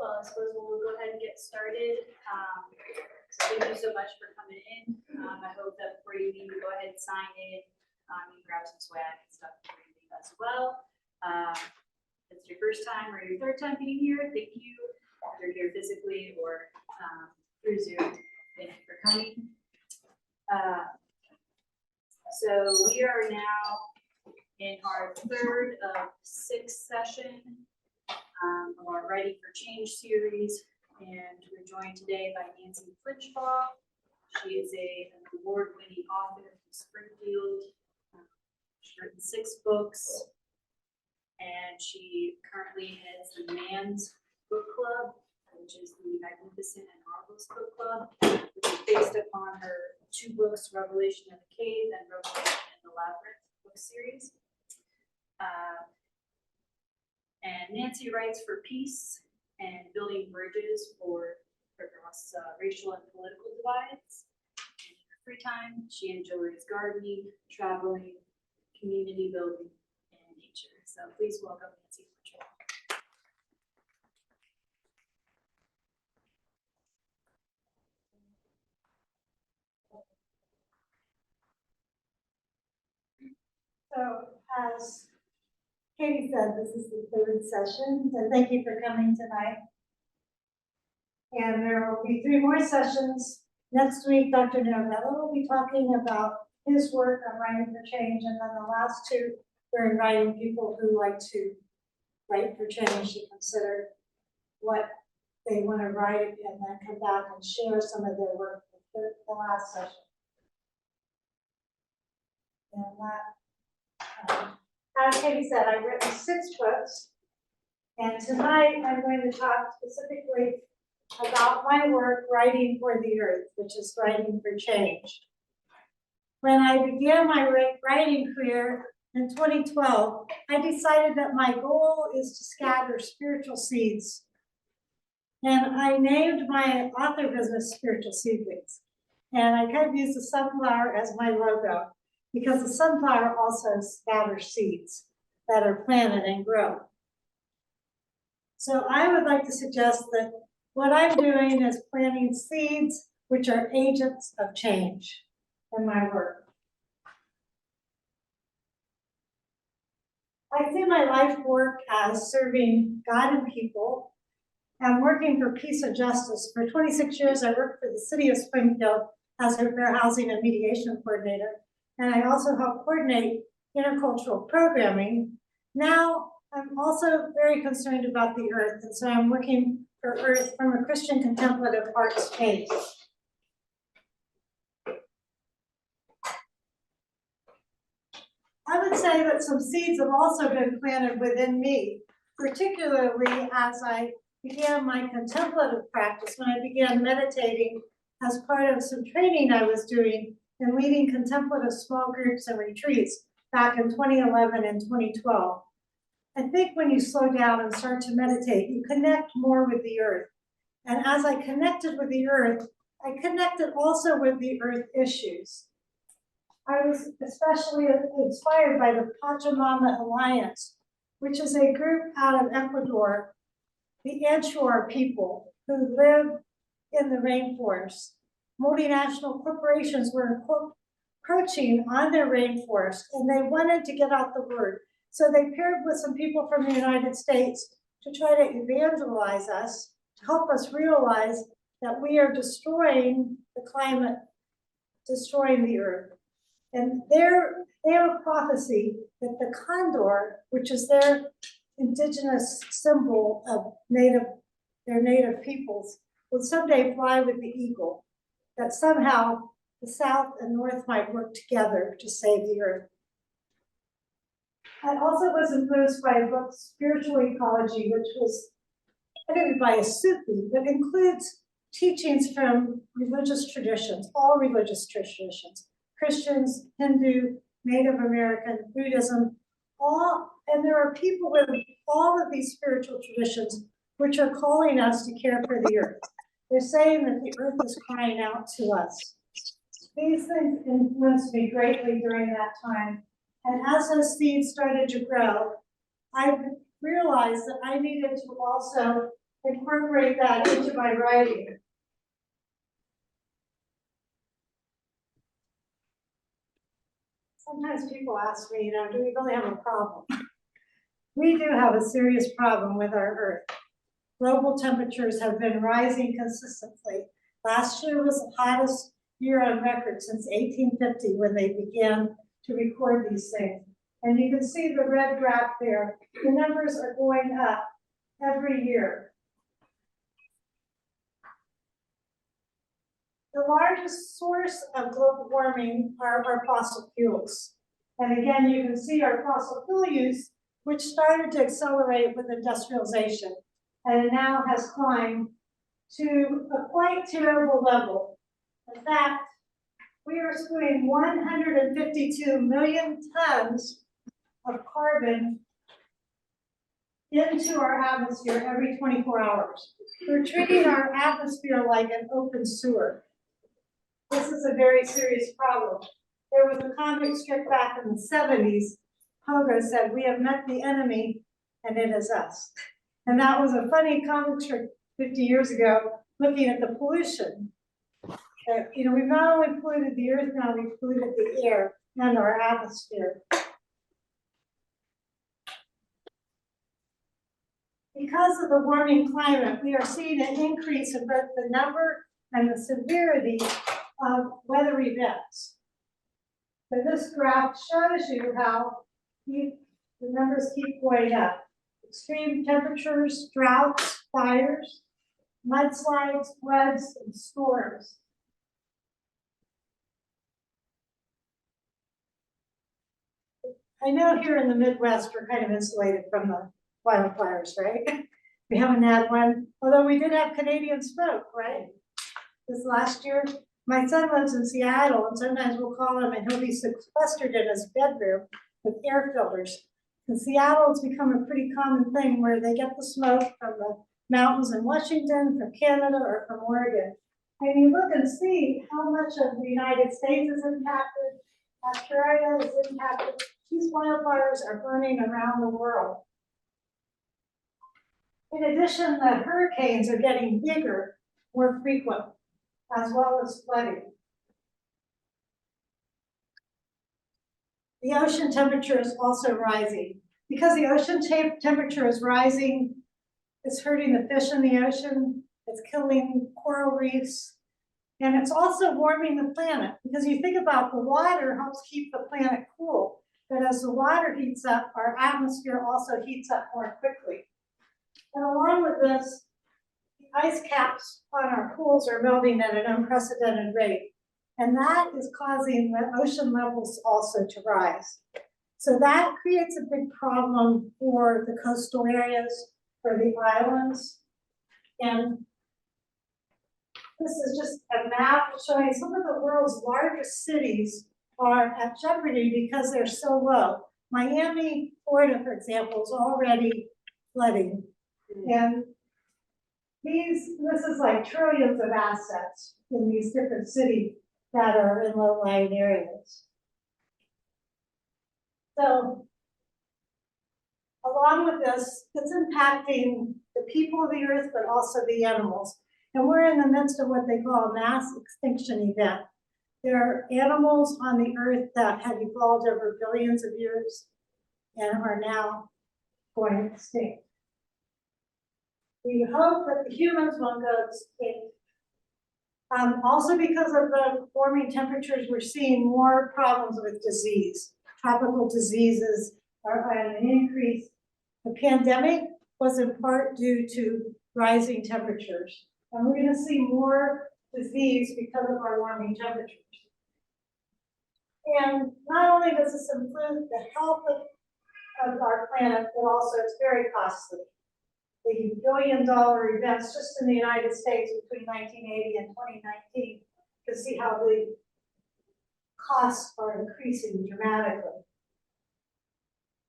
Well, I suppose we'll go ahead and get started. So thank you so much for coming in. I hope that before you leave, you go ahead and sign in. You can grab some swag and stuff before you leave as well. If it's your first time or your third time being here, thank you. If you're here physically or through Zoom, thank you for coming. So we are now in our third of 6 session of our Writing for Change series, and we're joined today by Nancy Flinchbaugh. She is an award-winning author from Springfield. She's written 6 books, and she currently heads the Man's Book Club, which is the Magnificent and Marvelous Book Club, which is based upon her 2 books, Revelation in the Cave and Revelation in the Labyrinth book series. And Nancy writes for peace and building bridges across racial and political divides. In her free time, she enjoys gardening, traveling, community building, and nature. So please welcome Nancy Flinchbaugh. So as Katie said, this is the 3rd session, so thank you for coming tonight. And there will be 3 more sessions. Next week, Dr. Novella will be talking about his work on Writing for Change, and then the last 2, we're inviting people who like to write for change to consider what they want to write and then come back and share some of their work for the last session. And that, as Katie said, I've written 6 books, and tonight I'm going to talk specifically about my work writing for the earth, which is writing for change. When I began my writing career in 2012, I decided that my goal is to scatter spiritual seeds. And I named my author business Spiritual Seedlings. And I kind of used the sunflower as my logo, because the sunflower also scatters seeds that are planted and grow. So I would like to suggest that what I'm doing is planting seeds, which are agents of change in my work. I see my life work as serving God and people. I'm working for peace and justice. For 26 years, I worked for the city of Springfield as a fair housing and mediation coordinator. And I also help coordinate intercultural programming. Now, I'm also very concerned about the earth, and so I'm working for Earth from a Christian contemplative art space. I would say that some seeds have also been planted within me, particularly as I began my contemplative practice, when I began meditating as part of some training I was doing and leading contemplative small groups and retreats back in 2011 and 2012. I think when you slow down and start to meditate, you connect more with the earth. And as I connected with the earth, I connected also with the earth issues. I was especially inspired by the Pachamama Alliance, which is a group out of Ecuador, the Anchuar people who live in the rainforest. Multinational corporations were encroaching on their rainforest, and they wanted to get out the word. So they paired with some people from the United States to try to evangelize us, to help us realize that we are destroying the climate, destroying the earth. And they have a prophecy that the condor, which is their indigenous symbol of their native peoples, will someday fly with the eagle, that somehow the South and North might work together to save the earth. I also was influenced by a book, Spiritual Ecology, which was edited by a Sufi, but includes teachings from religious traditions, all religious traditions, Christians, Hindu, Native American, Buddhism, and there are people with all of these spiritual traditions which are calling us to care for the earth. They're saying that the earth is crying out to us. These things influenced me greatly during that time. And as those seeds started to grow, I realized that I needed to also incorporate that into my writing. Sometimes people ask me, do we really have a problem? We do have a serious problem with our Earth. Global temperatures have been rising consistently. Last year was the hottest year on record since 1850 when they began to record these things. And you can see the red graph there. The numbers are going up every year. The largest source of global warming are our fossil fuels. And again, you can see our fossil fuel use, which started to accelerate with industrialization, and it now has climbed to a quite terrible level. In fact, we are spewing 152 million tons of carbon into our atmosphere every 24 hours. We're treating our atmosphere like an open sewer. This is a very serious problem. There was a comic strip back in the 70s. Pogo said, "We have met the enemy, and it is us." And that was a funny comic strip 50 years ago, looking at the pollution. We've not only polluted the earth now, we've polluted the air and our atmosphere. Because of the warming climate, we are seeing an increase in both the number and the severity of weather events. So this graph shows you how the numbers keep going up. Extreme temperatures, droughts, fires, mudslides, floods, and storms. I know here in the Midwest, we're kind of insulated from the wildfires, right? We haven't had one, although we did have Canadian smoke, right? This last year. My son lives in Seattle, and sometimes we'll call him and he'll be sequestered in his bedroom with air filters. In Seattle, it's become a pretty common thing where they get the smoke from the mountains in Washington, from Canada, or from Oregon. And you look and see how much of the United States is impacted, Australia is impacted. These wildfires are burning around the world. In addition, the hurricanes are getting bigger, more frequent, as well as flooding. The ocean temperature is also rising. Because the ocean temperature is rising, it's hurting the fish in the ocean, it's killing coral reefs, and it's also warming the planet. Because you think about the water helps keep the planet cool, but as the water heats up, our atmosphere also heats up more quickly. And along with this, ice caps on our pools are melting at an unprecedented rate. And that is causing the ocean levels also to rise. So that creates a big problem for the coastal areas, for the islands. And this is just a map showing some of the world's largest cities are at jeopardy because they're so low. Miami, Florida, for example, is already flooding. And this is like trillions of assets in these different cities that are in low-lying areas. So, along with this, it's impacting the people of the earth, but also the animals. And we're in the midst of what they call a mass extinction event. There are animals on the earth that have evolved over billions of years and are now going extinct. We hope that the humans won't go extinct. Also because of the warming temperatures, we're seeing more problems with disease. Tropical diseases are at an increase. The pandemic was in part due to rising temperatures. And we're gonna see more disease because of our warming temperatures. And not only does this improve the health of our planet, but also it's very costly. The billion-dollar events just in the United States between 1980 and 2019, you can see how the costs are increasing dramatically.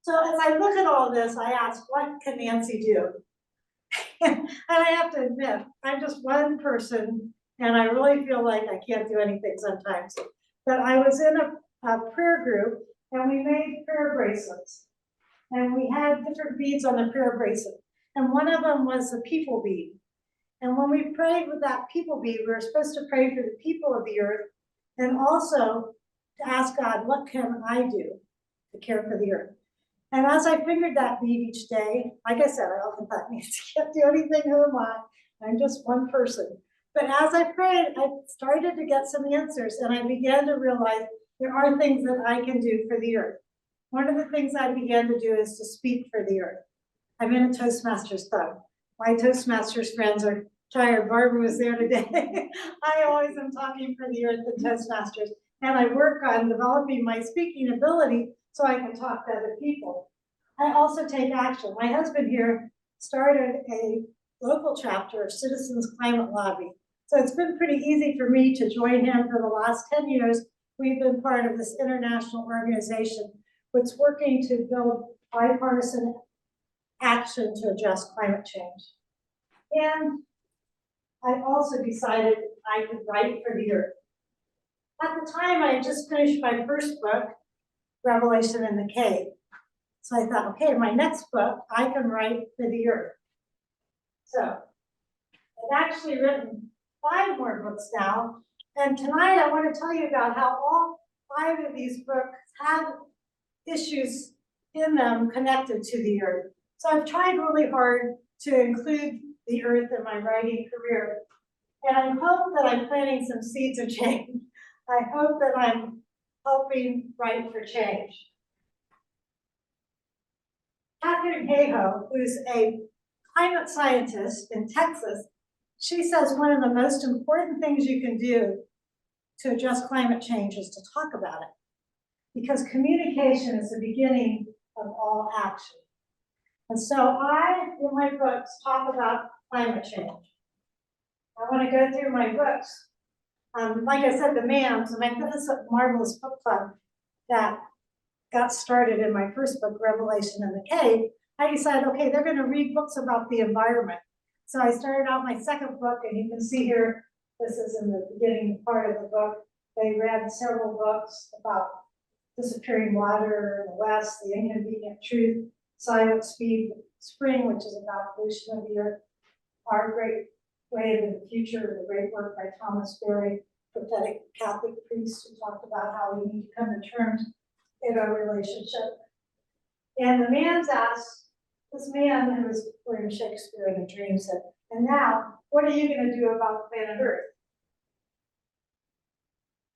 So as I look at all this, I ask, what can Nancy do? And I have to admit, I'm just one person, and I really feel like I can't do anything sometimes. But I was in a prayer group, and we made prayer bracelets. And we had different beads on the prayer bracelet. And one of them was the people bead. And when we prayed with that people bead, we were supposed to pray for the people of the earth and also to ask God, what can I do to care for the earth? And as I figured that bead each day, like I said, I often thought, Nancy can't do anything, who am I? I'm just one person. But as I prayed, I started to get some answers, and I began to realize there are things that I can do for the earth. One of the things I began to do is to speak for the earth. I'm in a Toastmasters club. My Toastmasters friends are tired. Barbara was there today. I always am talking for the earth in Toastmasters, and I work on developing my speaking ability so I can talk to other people. I also take action. My husband here started a local chapter of Citizens Climate Lobby. So it's been pretty easy for me to join him for the last 10 years. We've been part of this international organization which is working to build bipartisan action to address climate change. And I also decided I could write for the earth. At the time, I had just finished my first book, Revelation in the Cave. So I thought, okay, my next book, I can write for the earth. So I've actually written 5 more books now. And tonight I want to tell you about how all 5 of these books have issues in them connected to the earth. So I've tried really hard to include the earth in my writing career. And I hope that I'm planting some seeds of change. I hope that I'm helping write for change. Catherine Hayhoe, who's a climate scientist in Texas, she says one of the most important things you can do to address climate change is to talk about it, because communication is the beginning of all action. And so I, in my books, talk about climate change. I want to go through my books. Like I said, the MAMS, the Magnificent Marvelous Book Club, that got started in my first book, Revelation in the Cave, I decided, okay, they're going to read books about the environment. So I started out my second book, and you can see here, this is in the beginning part of the book. They read several books about disappearing water in the West, The Inconvenient Truth, Silent Spring, which is about pollution of the earth, Our Great Wave in the Future, the great work by Thomas Berry, prophetic Catholic priest who talked about how we need to come to terms in our relationship. And the man's asked, this man who was William Shakespeare in a dream said, and now, what are you going to do about planet Earth?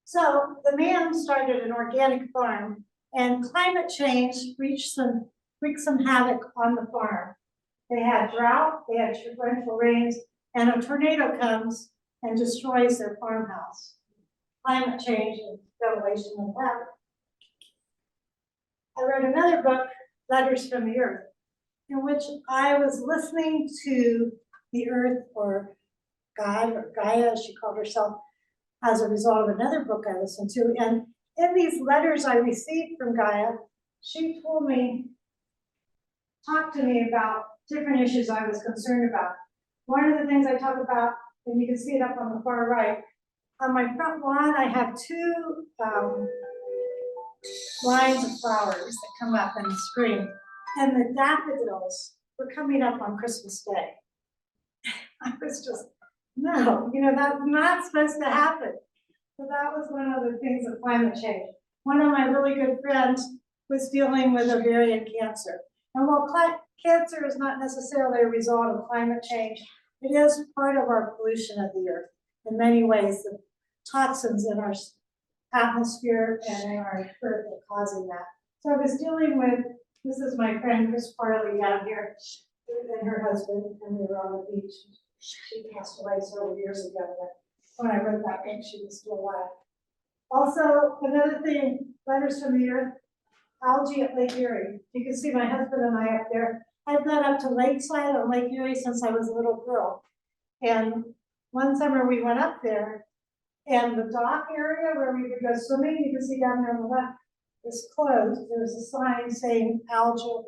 So the man started an organic farm, and climate change wreaked some havoc on the farm. They had drought, they had torrential rains, and a tornado comes and destroys their farmhouse. Climate change and revelation of that. I wrote another book, Letters from the Earth, in which I was listening to the earth, or God, or Gaia, as she called herself, as a result of another book I listened to. And in these letters I received from Gaia, she told me, talked to me about different issues I was concerned about. One of the things I talk about, and you can see it up on the far right, on my front lawn, I have 2 lines of flowers that come up in the spring. And the daffodils were coming up on Christmas Day. I was just, no, that's not supposed to happen. So that was one of the things of climate change. One of my really good friends was dealing with ovarian cancer. And while cancer is not necessarily a result of climate change, it is part of our pollution of the earth. In many ways, the toxins in our atmosphere and in our earth are causing that. So I was dealing with, this is my friend Chris Farley down here, and her husband, and we were on the beach. She passed away several years ago, but when I wrote that book, she was still alive. Also, another thing, Letters from the Earth, algae at Lake Erie. You can see my husband and I up there. I've gone up to Lakeside on Lake Erie since I was a little girl. And one summer we went up there, and the dock area where we would go swimming, you can see down there on the left, is closed. There's a sign saying algal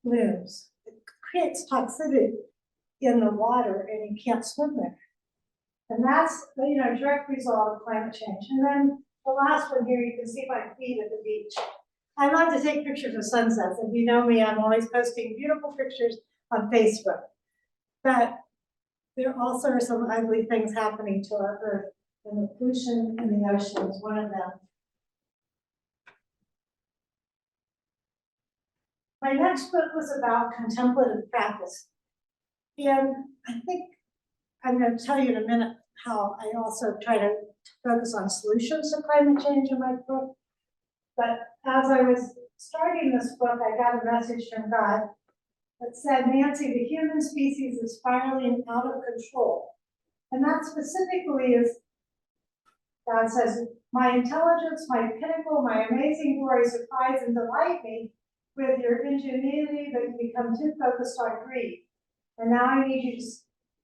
blooms. It creates toxicity in the water, and you can't swim there. And that's, a direct result of climate change. And then the last one here, you can see my feet at the beach. I love to take pictures of sunsets. If you know me, I'm always posting beautiful pictures on Facebook. But there also are some ugly things happening to our Earth, and the pollution in the ocean is one of them. My next book was about contemplative practice. And I think I'm going to tell you in a minute how I also try to focus on solutions to climate change in my book. But as I was starting this book, I got a message from God that said, Nancy, the human species is spiraling out of control. And that specifically is, God says, my intelligence, my pinnacle, my amazing glory surprise and delight me with your ingenuity, but you become too focused on greed. And now I need you to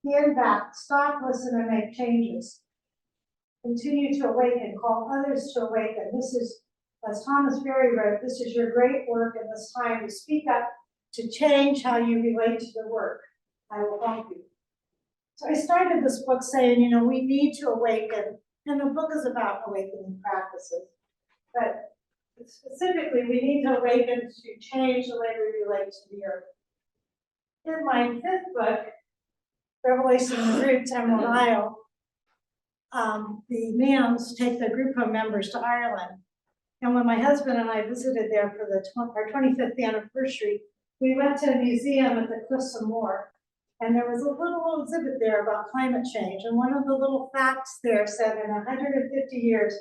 stand back, stop, listen, and make changes. Continue to awaken, call others to awaken. This is, as Thomas Berry wrote, this is your great work in this time to speak up, to change how you relate to the work. I will help you. So I started this book saying, you know, we need to awaken, and the book is about awakening practices. But specifically, we need to awaken to change the way we relate to the earth. In my fifth book, Revelation of the Roots, Emerald Isle, the Manns take the group of members to Ireland. And when my husband and I visited there for our 25th anniversary, we went to a museum at the Cliffs of Moher. And there was a little exhibit there about climate change. And one of the little facts there said in 150 years,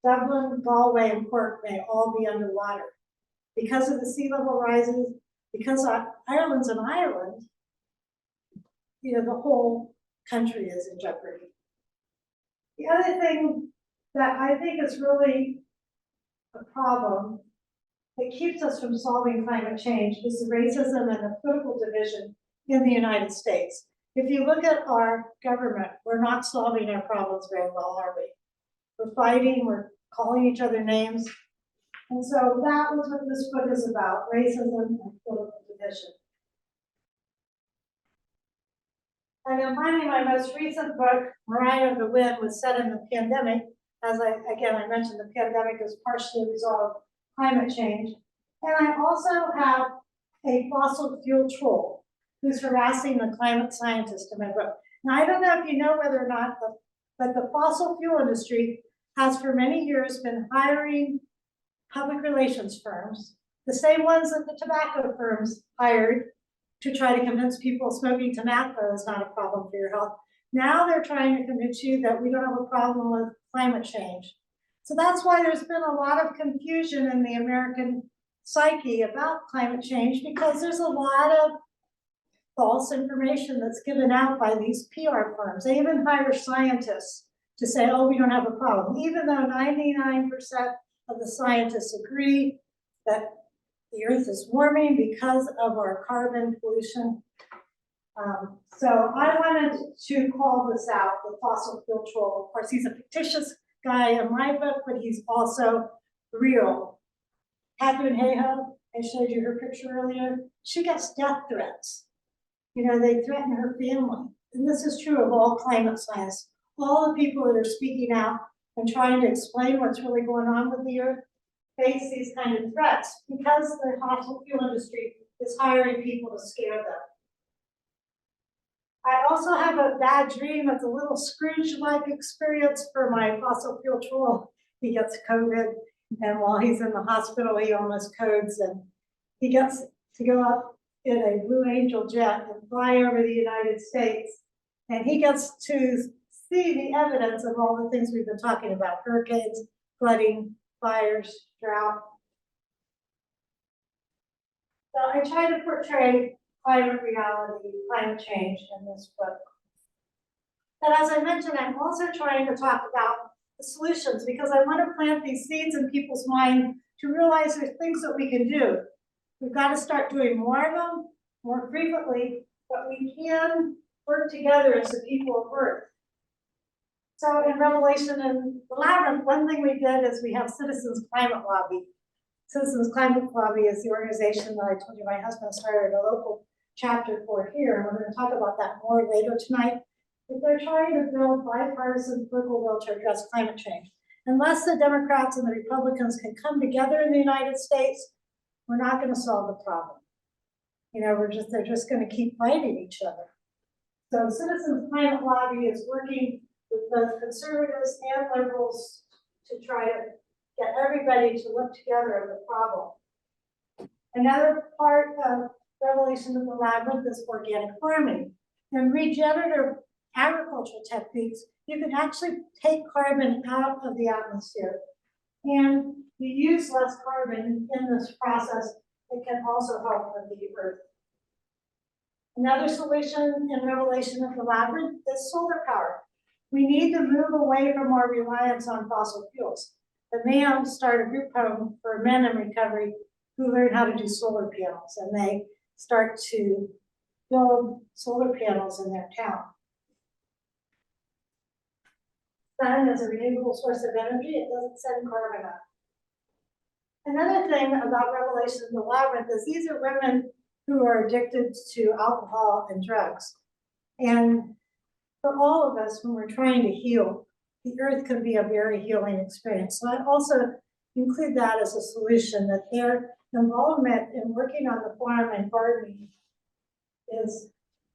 Dublin, Galway, and Cork may all be underwater. Because of the sea level rises, because Ireland's an island, you know, the whole country is in jeopardy. The other thing that I think is really a problem that keeps us from solving climate change is the racism and the political division in the United States. If you look at our government, we're not solving our problems very well, are we? We're fighting, we're calling each other names. And so that was what this book is about, racism and political division. And then finally, my most recent book, Mariah of the Wind, was set in the pandemic. As I mentioned, the pandemic is partially a result of climate change. And I also have a fossil fuel troll who's harassing the climate scientist in my book. Now, I don't know if you know whether or not, but the fossil fuel industry has for many years been hiring public relations firms, the same ones that the tobacco firms hired to try to convince people smoking tobacco is not a problem for your health. Now they're trying to convince you that we don't have a problem with climate change. So that's why there's been a lot of confusion in the American psyche about climate change, because there's a lot of false information that's given out by these PR firms. They even hire scientists to say, oh, we don't have a problem, even though 99% of the scientists agree that the earth is warming because of our carbon pollution. So I wanted to call this out, the fossil fuel troll. Of course, he's a fictitious guy in my book, but he's also real. Catherine Hayhoe, I showed you her picture earlier. She gets death threats. You know, they threaten her family. And this is true of all climate science. All the people that are speaking out and trying to explain what's really going on with the earth face these kind of threats because the fossil fuel industry is hiring people to scare them. I also have a bad dream. It's a little Scrooge-like experience for my fossil fuel troll. He gets COVID, and while he's in the hospital, he almost codes, and he gets to go up in a Blue Angel jet and fly over the United States, and he gets to see the evidence of all the things we've been talking about: hurricanes, flooding, fires, drought. So I try to portray climate reality, climate change in this book. And as I mentioned, I'm also trying to talk about the solutions, because I want to plant these seeds in people's mind to realize there's things that we can do. We've got to start doing more of them, more frequently, but we can work together as the people of Earth. So in Revelation and the Labyrinth, one thing we did is we have Citizens Climate Lobby. Citizens Climate Lobby is the organization that I told you my husband started a local chapter for here, and we're going to talk about that more later tonight. But they're trying to build bipartisan political will to address climate change. Unless the Democrats and the Republicans can come together in the United States, we're not going to solve the problem. You know, they're just going to keep fighting each other. So Citizens Climate Lobby is working with both conservatives and liberals to try to get everybody to look together at the problem. Another part of Revelation of the Labyrinth is organic farming. In regenerative agricultural techniques, you can actually take carbon out of the atmosphere. And you use less carbon in this process. It can also help with the earth. Another solution in Revelation of the Labyrinth is solar power. We need to move away from our reliance on fossil fuels. The man started a group home for men in recovery who learn how to do solar panels, and they start to build solar panels in their town. Sun is a renewable source of energy. It doesn't send carbon up. Another thing about Revelation of the Labyrinth is these are women who are addicted to alcohol and drugs. And for all of us, when we're trying to heal, the earth can be a very healing experience. So I also include that as a solution, that their involvement in working on the farm and gardening is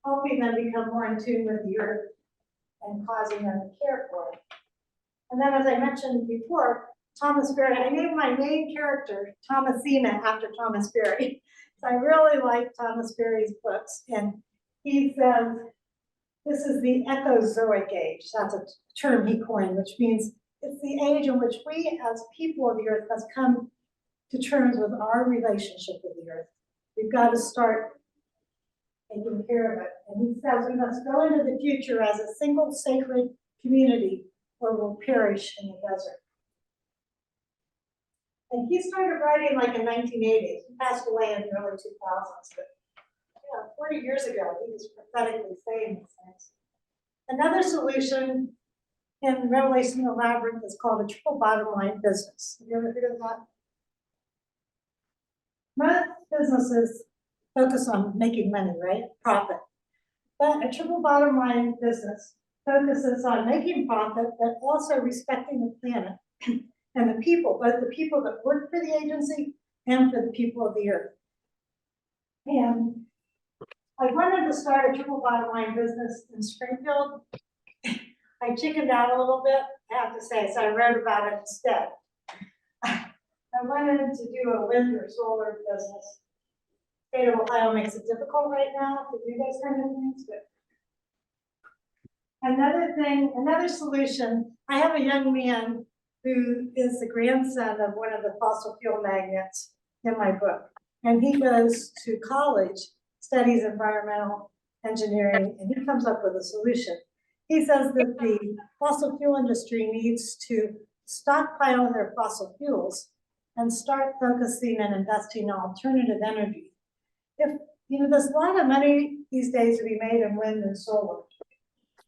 helping them become more in tune with the earth and causing them to care for it. And then, as I mentioned before, Thomas Berry, I named my main character Thomasina after Thomas Berry. So I really like Thomas Berry's books. And he says, this is the ecozoic age. That's a term he coined, which means it's the age in which we as people of the earth must come to terms with our relationship with the earth. We've got to start taking care of it. And he says we must go into the future as a single sacred community or we'll perish in the desert. And he started writing like in 1980s. He passed away in the early 2000s, but 40 years ago, he was prophetically saying these things. Another solution in Revelation of the Labyrinth is called a triple bottom line business. Have you ever heard of that? Most businesses focus on making money, right? Profit. But a triple bottom line business focuses on making profit, but also respecting the planet and the people, both the people that work for the agency and for the people of the earth. And I wanted to start a triple bottom line business in Springfield. I chickened out a little bit, I have to say, so I wrote about it instead. I wanted to do a wind or solar business. State of Ohio makes it difficult right now to do those kind of things, but another solution, I have a young man who is the grandson of one of the fossil fuel magnates in my book. And he goes to college, studies environmental engineering, and he comes up with a solution. He says that the fossil fuel industry needs to stockpile their fossil fuels and start focusing and investing in alternative energy. There's a lot of money these days to be made in wind and solar.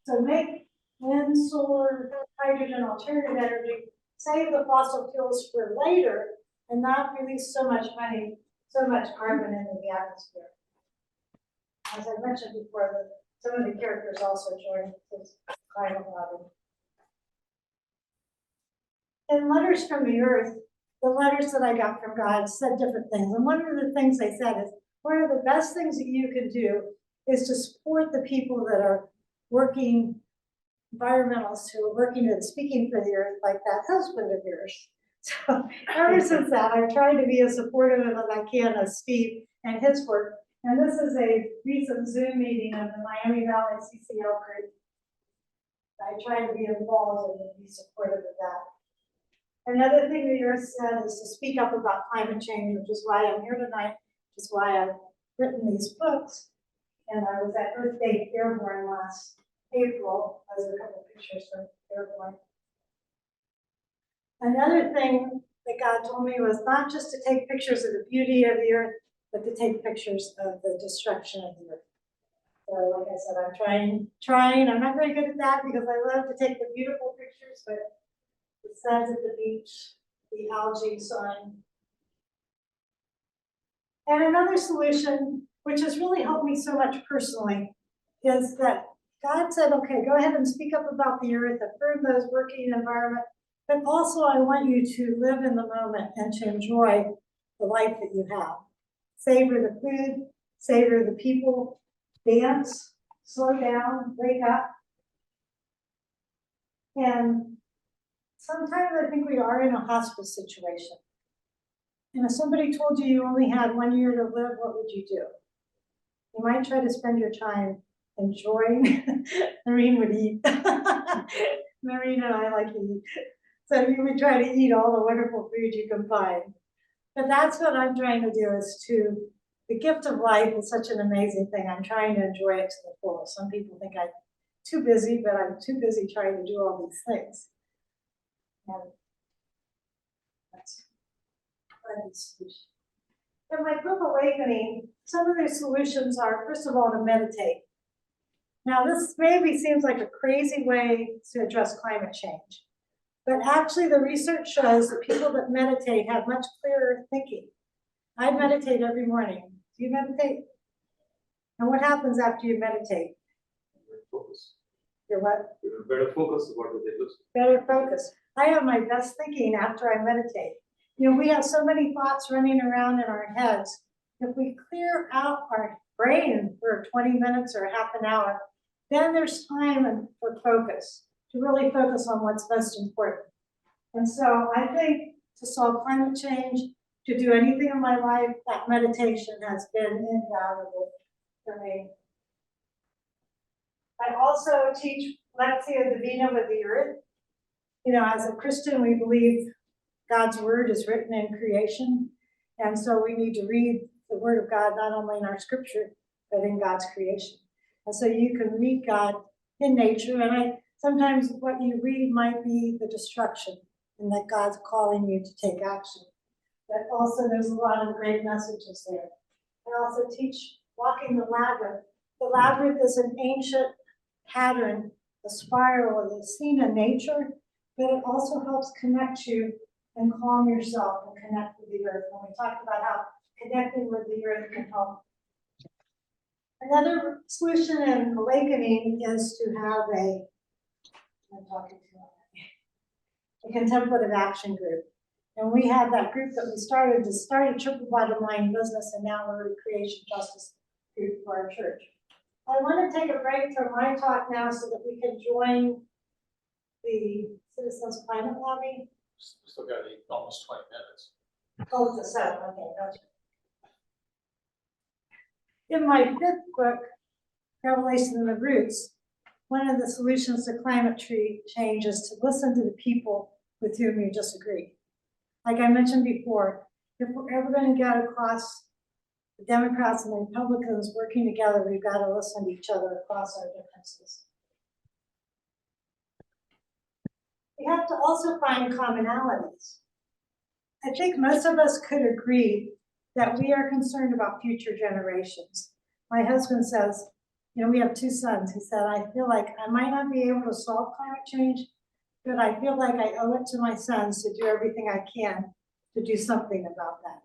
So make wind, solar, hydrogen, alternative energy, save the fossil fuels for later, and not release so much money, so much carbon into the atmosphere. As I mentioned before, some of the characters also joined this climate lobby. In Letters from the Earth, the letters that I got from God said different things. And one of the things they said is, one of the best things that you can do is to support the people that are working, environmentalists who are working and speaking for the earth, like that husband of yours. So ever since that, I've tried to be as supportive as I can of Steve and his work. And this is a recent Zoom meeting of the Miami Valley CCL group. I tried to be involved and be supportive of that. Another thing the earth said is to speak up about climate change, which is why I'm here tonight, which is why I've written these books. And I was at Earth Day Airborne last April. There's a couple of pictures from Airborne. Another thing that God told me was not just to take pictures of the beauty of the earth, but to take pictures of the destruction of the earth. So like I said, I'm trying. I'm not very good at that because I love to take the beautiful pictures, but the suns at the beach, the algae sun. And another solution, which has really helped me so much personally, is that God said, okay, go ahead and speak up about the earth, affirm those working in the environment, but also I want you to live in the moment and to enjoy the life that you have. Savor the food, savor the people, dance, slow down, wake up. And sometimes I think we are in a hospice situation. And if somebody told you you only had 1 year to live, what would you do? You might try to spend your time enjoying. Noreen would eat. Noreen and I like to eat. So you would try to eat all the wonderful food you can find. But that's what I'm trying to do the gift of life is such an amazing thing. I'm trying to enjoy it to the fullest. Some people think I'm too busy, but I'm too busy trying to do all these things. And that's the solution. In my book Awakening, some of the solutions are, first of all, to meditate. Now, this maybe seems like a crazy way to address climate change, but actually the research shows that people that meditate have much clearer thinking. I meditate every morning. Do you meditate? And what happens after you meditate? Focus. You're what? Better focus. What do they do? Better focus. I have my best thinking after I meditate. You know, we have so many thoughts running around in our heads. If we clear out our brain for 20 minutes or half an hour, then there's time for focus, to really focus on what's most important. And so I think to solve climate change, to do anything in my life, that meditation has been invaluable for me. I also teach Lectio Divina with the earth. You know, as a Christian, we believe God's word is written in creation. And so we need to read the word of God, not only in our scripture, but in God's creation. And so you can read God in nature. And sometimes what you read might be the destruction and that God's calling you to take action. But also there's a lot of great messages there. I also teach walking the labyrinth. The labyrinth is an ancient pattern, a spiral that's seen in nature, but it also helps connect you and calm yourself and connect with the earth. When we talked about how connecting with the earth can help. Another solution in awakening is to have a contemplative action group. And we have that group that we started to start a triple bottom line business, and now we're a creation justice group for our church. I want to take a break from my talk now so that we can join the Citizens Climate Lobby. Still got almost 20 minutes. Oh, it's a 7, okay, gotcha. In my 5th book, Revelation and the Roots, one of the solutions to climate change is to listen to the people with whom you disagree. Like I mentioned before, if we're ever going to get across the Democrats and the Republicans working together, we've got to listen to each other across our differences. We have to also find commonalities. I think most of us could agree that we are concerned about future generations. My husband says, you know, we have 2 sons. He said, I feel like I might not be able to solve climate change, but I feel like I owe it to my sons to do everything I can to do something about that.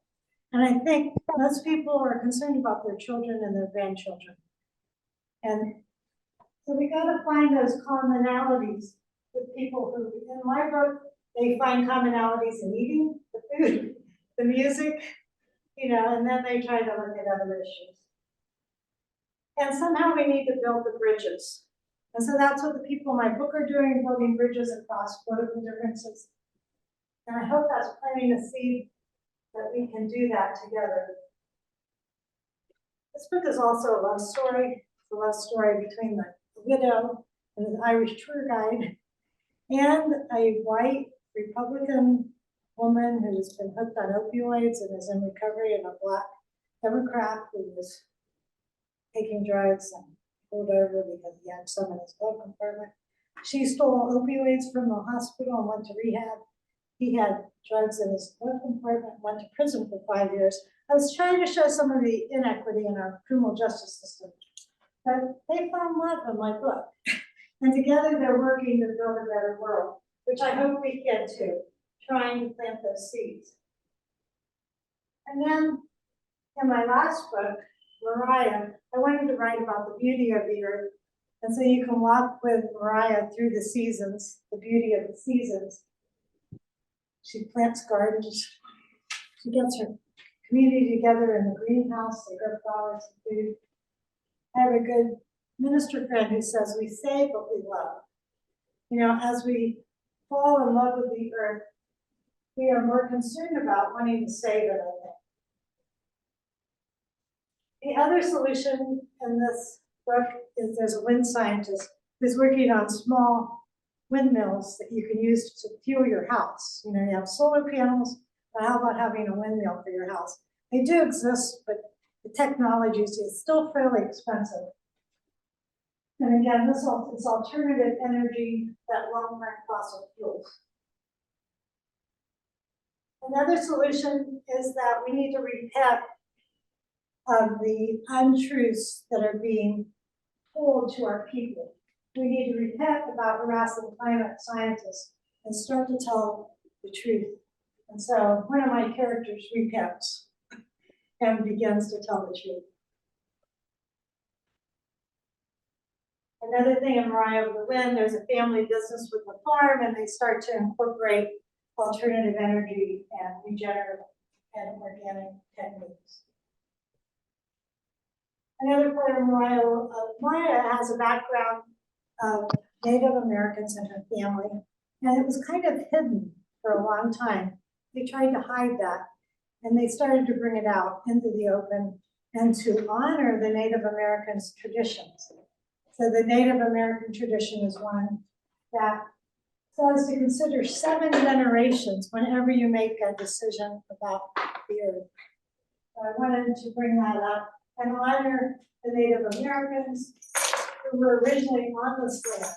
And I think most people are concerned about their children and their grandchildren. And so we got to find those commonalities with people who, in my book, they find commonalities in eating, the food, the music, you know, and then they try to look at other issues. And somehow we need to build the bridges. And so that's what the people in my book are doing, building bridges across political differences. And I hope that's planting a seed that we can do that together. This book is also a love story. It's a love story between the widow and the Irish tour guide and a white Republican woman who's been hooked on opioids and is in recovery, and a black Democrat who was taking drugs and pulled over because he had some in his blood compartment. She stole opioids from the hospital and went to rehab. He had drugs in his blood compartment, went to prison for 5 years. I was trying to show some of the inequity in our criminal justice system, but they found love in my book. And together they're working to build a better world, which I hope we can too, trying to plant those seeds. And then in my last book, Mariah, I wanted to write about the beauty of the earth. And so you can walk with Mariah through the seasons, the beauty of the seasons. She plants gardens. She gets her community together in the greenhouse. They grow flowers and food. I have a good minister friend who says we save what we love. You know, as we fall in love with the earth, we are more concerned about wanting to save it, I think. The other solution in this book is there's a wind scientist who's working on small windmills that you can use to fuel your house. You know, you have solar panels, but how about having a windmill for your house? They do exist, but the technology is still fairly expensive. And again, it's alternative energy that won't burn fossil fuels. Another solution is that we need to repent of the untruths that are being told to our people. We need to repent about harassing climate scientists and start to tell the truth. And so one of my characters repents and begins to tell the truth. Another thing in Mariah of the Wind, there's a family business with a farm, and they start to incorporate alternative energy and regenerative and organic techniques. Another part of Mariah has a background of Native Americans in her family, and it was kind of hidden for a long time. They tried to hide that, and they started to bring it out into the open and to honor the Native Americans' traditions. So the Native American tradition is one that says to consider 7 generations whenever you make a decision about the earth. So I wanted to bring that up and honor the Native Americans who were originally on this land.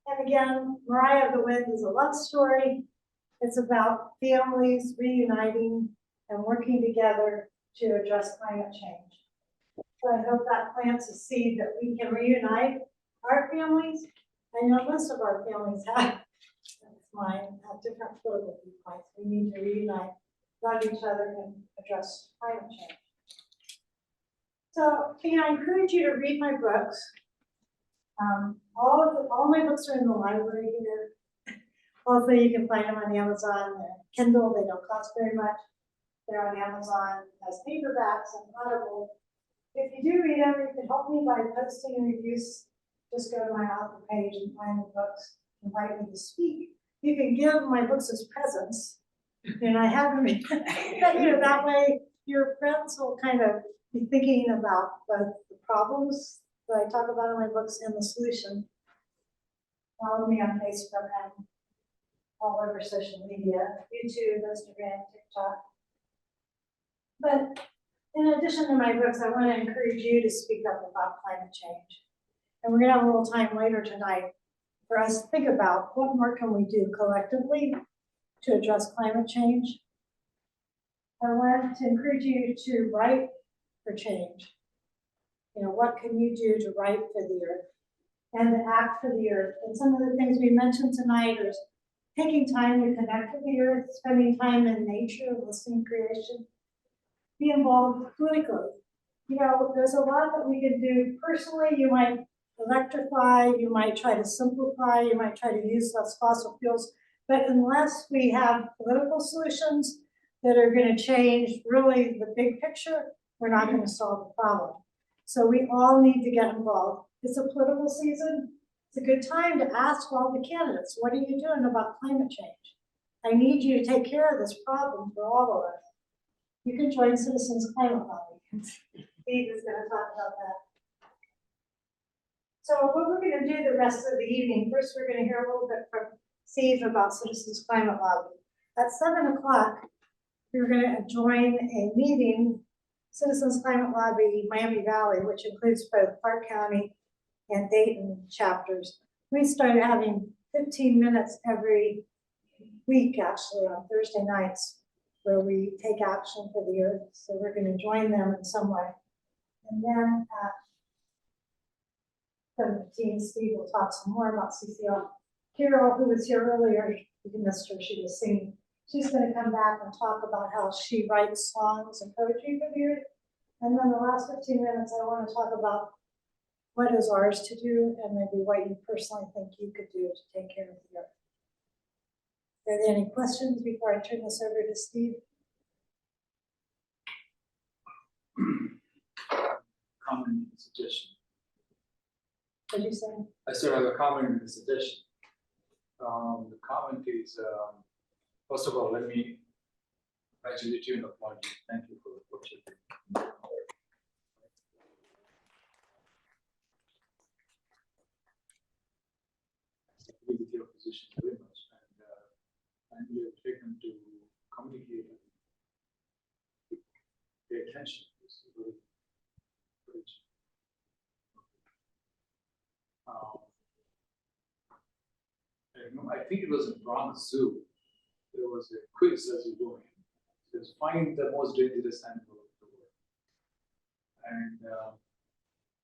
And again, Mariah of the Wind is a love story. It's about families reuniting and working together to address climate change. So I hope that plants a seed that we can reunite our families. I know most of our families have, that's mine, have different political viewpoints. We need to reunite, love each other, and address climate change. So, can I encourage you to read my books? All my books are in the library here. Also, you can find them on Amazon. They're Kindle, they don't cost very much. They're on Amazon as paperbacks and Audible. If you do read them, you can help me by posting reviews. Just go to my author page and find the books, invite me to speak. You can give my books as presents, and I have them. That way your friends will kind of be thinking about both the problems that I talk about in my books and the solution. Follow me on Facebook and all over social media, YouTube, Instagram, TikTok. But in addition to my books, I want to encourage you to speak up about climate change. And we're going to have a little time later tonight for us to think about what more can we do collectively to address climate change. I want to encourage you to write for change. You know, what can you do to write for the earth and to act for the earth? And some of the things we mentioned tonight are taking time to connect with the earth, spending time in nature, listening to creation, be involved politically. You know, there's a lot that we can do personally. You might electrify, you might try to simplify, you might try to use less fossil fuels, but unless we have political solutions that are going to change really the big picture, we're not going to solve the problem. So we all need to get involved. It's a political season. It's a good time to ask all the candidates, what are you doing about climate change? I need you to take care of this problem for all of us. You can join Citizens Climate Lobby. Steve is going to talk about that. So what we're going to do the rest of the evening, first we're going to hear a little bit from Steve about Citizens Climate Lobby. At 7 o'clock, we're going to join a meeting, Citizens Climate Lobby Miami Valley, which includes both Clark County and Dayton chapters. We started having 15 minutes every week, actually, on Thursday nights, where we take action for the earth. So we're going to join them in some way. And then at 17, Steve will talk some more about CCL. Carol, who was here earlier, you missed her, she was singing. She's going to come back and talk about how she writes songs and poetry for the earth. And then the last 15 minutes, I want to talk about what is ours to do and maybe what you personally think you could do to take care of the earth. Are there any questions before I turn this over to Steve? comment and suggestion. What did you say? I still have a comment and a suggestion. The comment is, first of all, let me congratulate you and applaud you. Thank you for what you did. I agree with your position very much, and you have taken to communicate and pay attention. It's very encouraging. I think it was in Bronx Zoo. There was a quiz as you're going. It was find the most dangerous animal of the world. And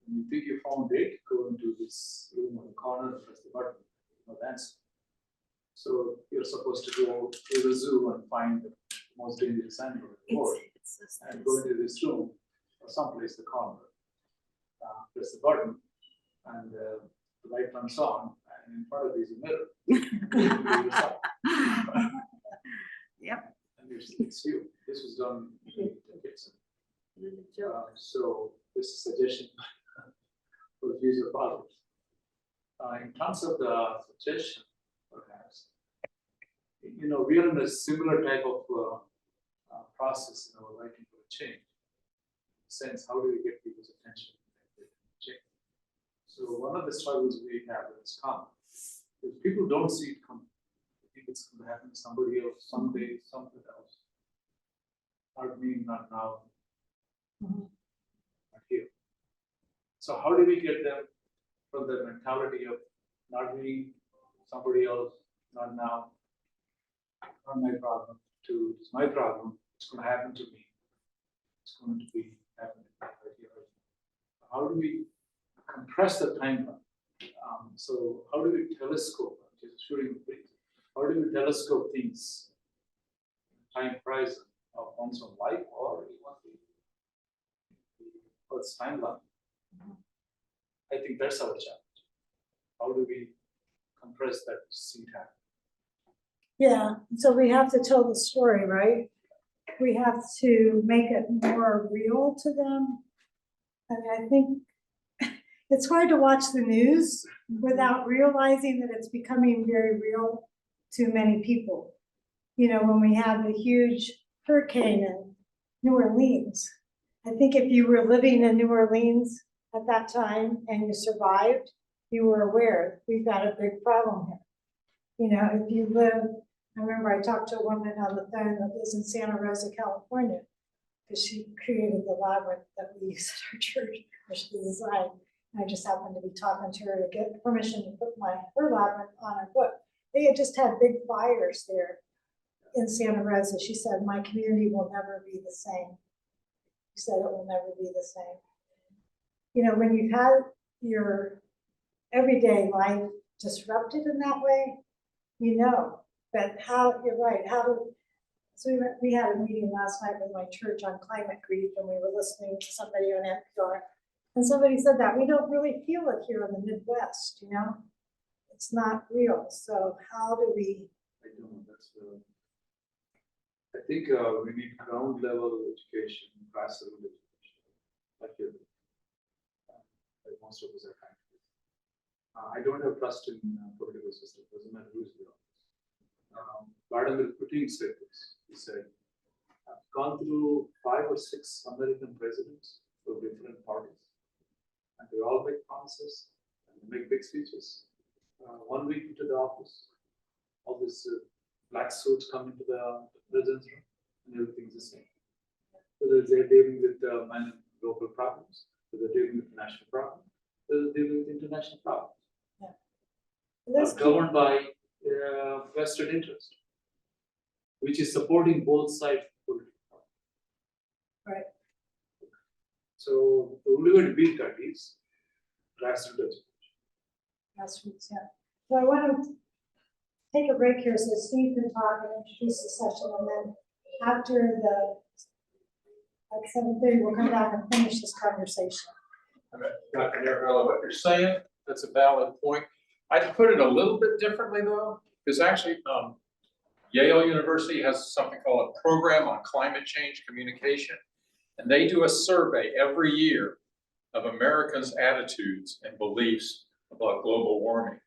when you think you found it, go into this room on the corner, press the button, no answer. So you're supposed to go to the zoo and find the most dangerous animal of the world. And go into this room or someplace the corner, press the button, and the light turns on, and in front of you is a mirror. Yep. And it's you. This was done in decades ago. So this is a suggestion for future projects. In terms of the suggestion, perhaps, we are in a similar type of process in our writing for change. Sense, how do we get people's attention and change? So one of the struggles we have is common. If people don't see it coming, I think it's going to happen to somebody else someday, something else. Not me, not now, not here. So how do we get them from the mentality of not me, somebody else, not now, not my problem, to it's my problem, it's going to happen to me. It's going to be happening right here. How do we compress the timeline? So how do we telescope? Just shooting how do we telescope things? Time horizon of one's own life or even the Earth's timeline. I think that's our challenge. How do we compress that seed time? Yeah, so we have to tell the story, right? We have to make it more real to them. I mean, I think it's hard to watch the news without realizing that it's becoming very real to many people. When we had the huge hurricane in New Orleans, I think if you were living in New Orleans at that time and you survived, you were aware we've got a big problem here. If you live, I remember I talked to a woman on the phone that lives in Santa Rosa, California, because she created the labyrinth that we use at our church, which she designed. I just happened to be talking to her to get permission to put her labyrinth on her book. They had just had big fires there in Santa Rosa. She said, my community will never be the same. She said, it will never be the same. When you've had your everyday life disrupted in that way, but you're right, so we had a meeting last night with my church on climate grief, and we were listening to somebody on NPR. And somebody said that we don't really feel it here in the Midwest, it's not real. So how do we? I don't know. I think we need ground level education, grassroots education, like most of us are trying to do. I don't have trust in political system. Doesn't matter who's the office. Vladimir Putin said this. He said, "I've gone through 5 or 6 American presidents of different parties. And they all make promises and they make big speeches. 1 week into the office, all these black suits come into the president's room and everything's the same. Whether they're dealing with local problems, whether they're dealing with national problems, whether they're dealing with international problems. Governed by vested interest, which is supporting both sides politically. Right. So the only way to beat that is grassroots. Grassroots, yeah. So I want to take a break here so Steve can talk and introduce the session, and then after at 7:30, we'll come back and finish this conversation. Dr. Nervella, what you're saying, that's a valid point. I'd put it a little bit differently though, because actually Yale University has something called a program on climate change communication. And they do a survey every year of Americans' attitudes and beliefs about global warming.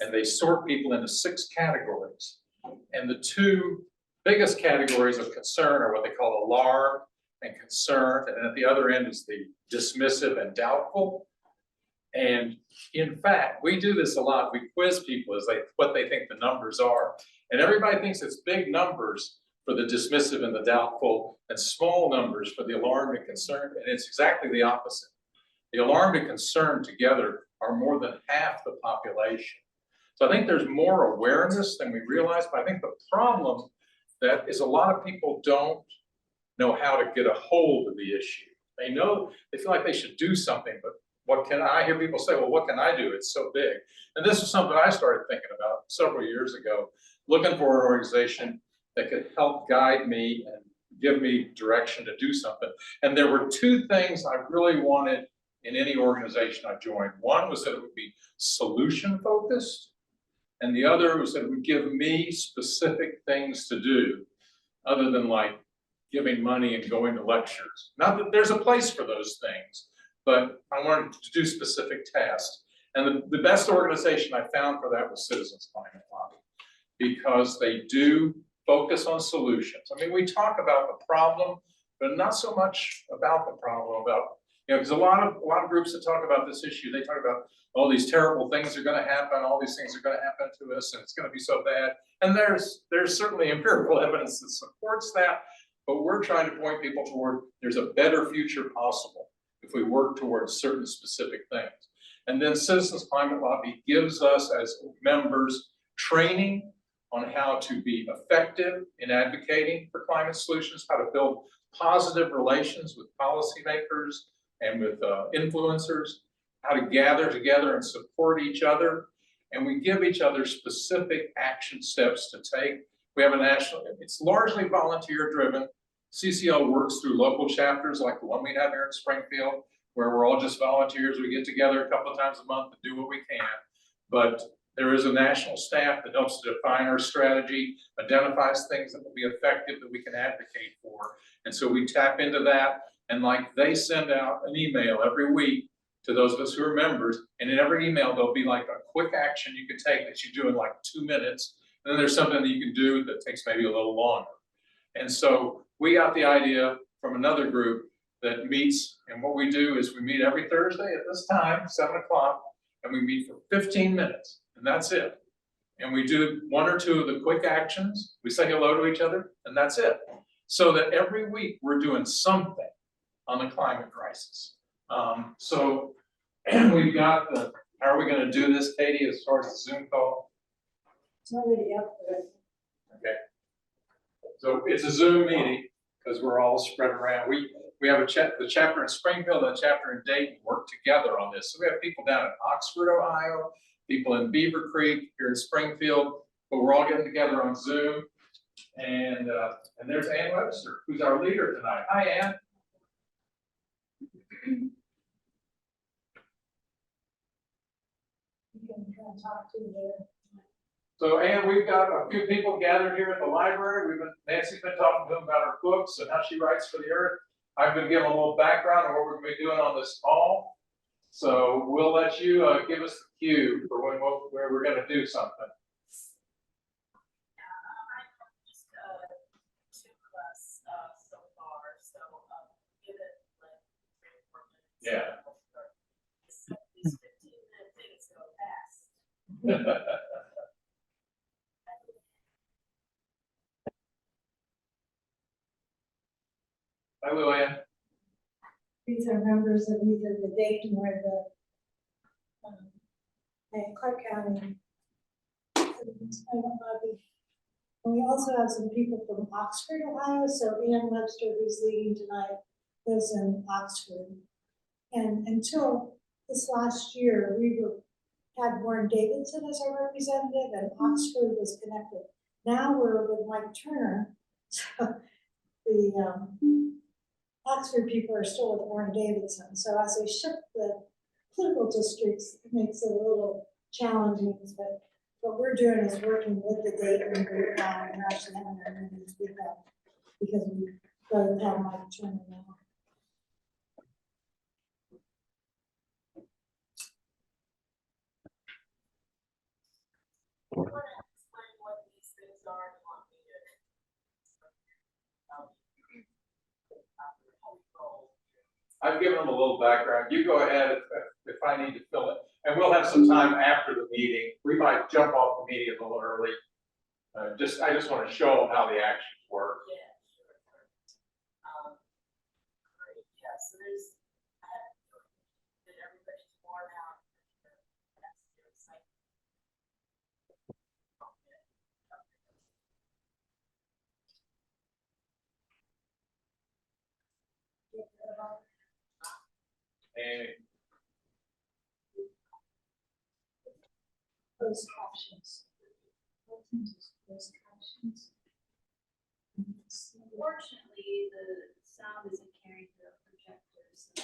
And they sort people into 6 categories. And the 2 biggest categories of concern are what they call alarm and concern. And at the other end is the dismissive and doubtful. And in fact, we do this a lot. We quiz people as what they think the numbers are. And everybody thinks it's big numbers for the dismissive and the doubtful, and small numbers for the alarmed and concerned. And it's exactly the opposite. The alarmed and concerned together are more than half the population. So I think there's more awareness than we realize, but I think the problem that is a lot of people don't know how to get a hold of the issue. They know, they feel like they should do something, but I hear people say, well, what can I do? It's so big. And this is something I started thinking about several years ago, looking for an organization that could help guide me and give me direction to do something. And there were 2 things I really wanted in any organization I joined. One was that it would be solution focused, and the other was that it would give me specific things to do other than like giving money and going to lectures. Not that there's a place for those things, but I wanted to do specific tasks. And the best organization I found for that was Citizens Climate Lobby, because they do focus on solutions. I mean, we talk about the problem, but not so much about the problem, because a lot of groups that talk about this issue, they talk about all these terrible things are going to happen, all these things are going to happen to us, and it's going to be so bad. And there's certainly empirical evidence that supports that, but we're trying to point people toward there's a better future possible if we work towards certain specific things. And then Citizens Climate Lobby gives us as members training on how to be effective in advocating for climate solutions, how to build positive relations with policymakers and with influencers, how to gather together and support each other. And we give each other specific action steps to take. We have it's largely volunteer driven. CCL works through local chapters like the one we have here in Springfield, where we're all just volunteers. We get together a couple of times a month to do what we can. But there is a national staff that helps to define our strategy, identifies things that will be effective that we can advocate for. And so we tap into that, and like they send out an email every week to those of us who are members, and in every email there'll be like a quick action you can take that you do in like 2 minutes, and then there's something that you can do that takes maybe a little longer. And so we got the idea from another group that meets, and what we do is we meet every Thursday at this time, 7 o'clock, and we meet for 15 minutes. And that's it. And we do 1 or 2 of the quick actions. We say hello to each other, and that's it. So that every week we're doing something on the climate crisis. So we've got how are we going to do this, Katie, as far as the Zoom call? It's already up there. Okay. So it's a Zoom meeting because we're all spread around. We have the chapter in Springfield and the chapter in Dayton work together on this. So we have people down in Oxford, Ohio, people in Beaver Creek, here in Springfield, but we're all getting together on Zoom. And there's Ann Webster, who's our leader tonight. Hi, Ann. You can come talk to you. So, Ann, we've got a few people gathered here at the library. Nancy's been talking to them about her books and how she writes for the Earth. I've been giving a little background on what we're going to be doing on this call. So we'll let you give us the cue for where we're going to do something. Just 2 of us so far, so give it like 3 or 4 minutes. Yeah. These 15-minute things go fast. Hi, Luann. These are members of either the Dayton or the Clark County. And we also have some people from Oxford, Ohio. So Ann Webster, who's leading tonight, lives in Oxford. And until this last year, we had Warren Davidson as our representative, and Oxford was connected. Now we're with Mike Turner. So the Oxford people are still with Warren Davidson. So as they shift the political districts, it makes it a little challenging. But what we're doing is working with the Dayton group now, and we're actually having our meetings with them because we both have Mike Turner now. You want to explain what these things are? You want me to? I've given them a little background. You go ahead if I need to fill it. And we'll have some time after the meeting. We might jump off the meeting a little early. I just want to show them how the actions work. Yeah, sure. Great, yeah, so there's, I have a feeling that everybody's worn out. That's their excitement. And Closed captions. Closed captions. Unfortunately, the sound isn't carrying through the projectors. So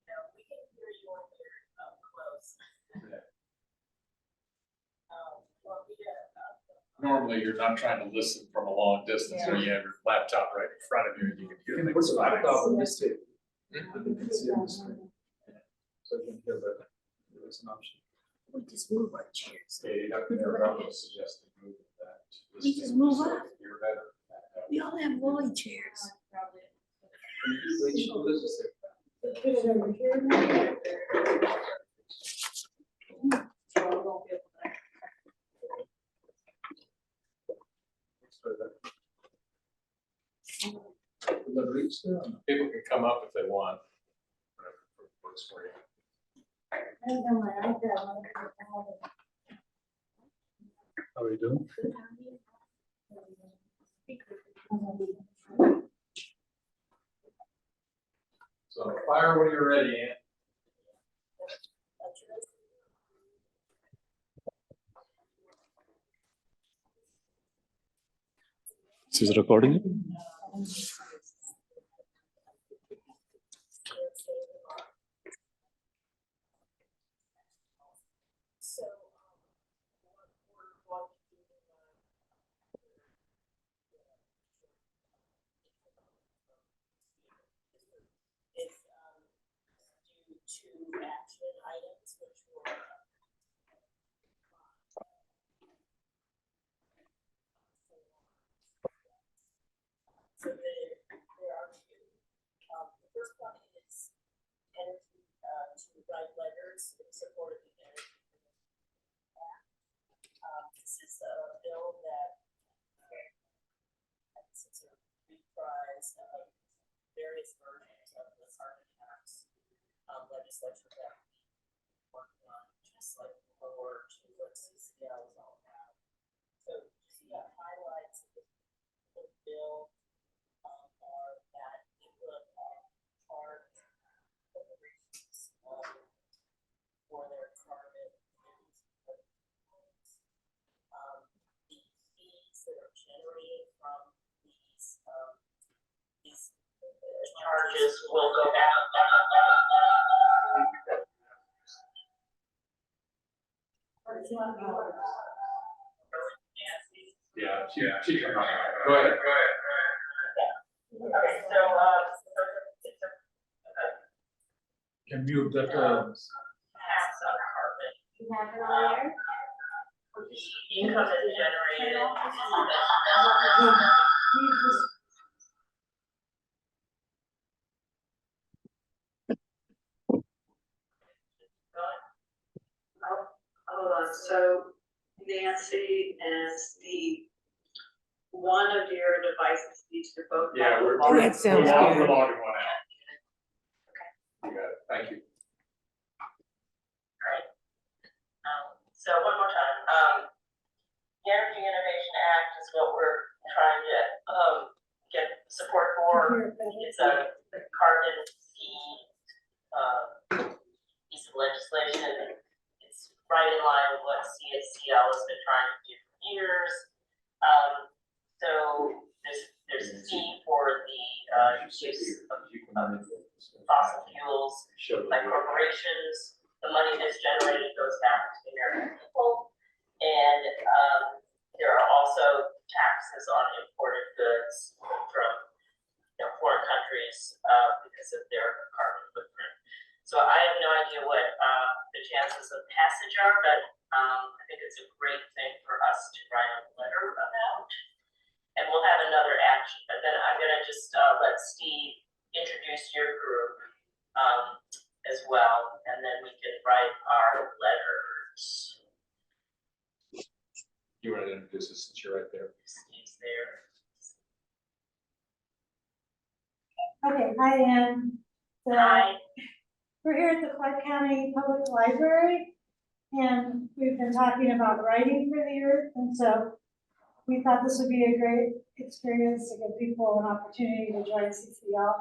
No, we can hear you when you're up close. Well, we normally you're not trying to listen from a long distance when you have your laptop right in front of you and you can hear You can things. put the laptop on this table. Hmm? You can see on the screen. So you can hear better. It's an option. We just move our chairs. Yeah, you don't hear, I would suggest moving that. We just move So up. You're better. We all have rolling chairs. probably. Which, let's just say. Put it over here. So I won't be able to. Will that reach there or not? People can come up if they want. Whatever works for you. I don't know my iPad. How are you doing? So fire when you're ready, Ann. This is recording. So, what we're going to do, is, do two action items, which were, so there are two. The first one is energy, to write letters in support of the energy. This is a bill that this is a reprise of various versions of the carbon tax legislation that we worked on, just like lower to what CCL is all about. So you see that highlights of the bill are that it would charge corporations for their carbon emissions. The fees that are generated from these charges will go down. Yeah, she can. Go ahead. Okay, so, Can mute that, tax on carbon. You have it on there? Income is generated. Hold on, so Nancy and Steve, one of your devices needs to both. Yeah, we're. That sounds we're good. logging one out. You got it. Thank you. So one more time, the Energy Innovation Act is what we're trying to, get support for. It's a carbon scheme, piece of legislation. It's right in line with what CSCL has been trying to do for years. So there's a fee for the, use of fossil fuels by corporations. The money that's generated goes back to the American people. And, there are also taxes on imported goods from, foreign countries, because of their carbon footprint. So I have no idea what, the chances of passage but, I think it's a great thing for us to write a letter about. And we'll have another action, but then I'm gonna just, let Steve introduce your group, as well, and then we can write our letters. You want to introduce us since you're right there? Steve's there. Okay, hi, Ann. Hi. We're here at the Clark County Public Library, and we've been talking about writing for the earth, and so we thought this would be a great experience to give people an opportunity to join CCL.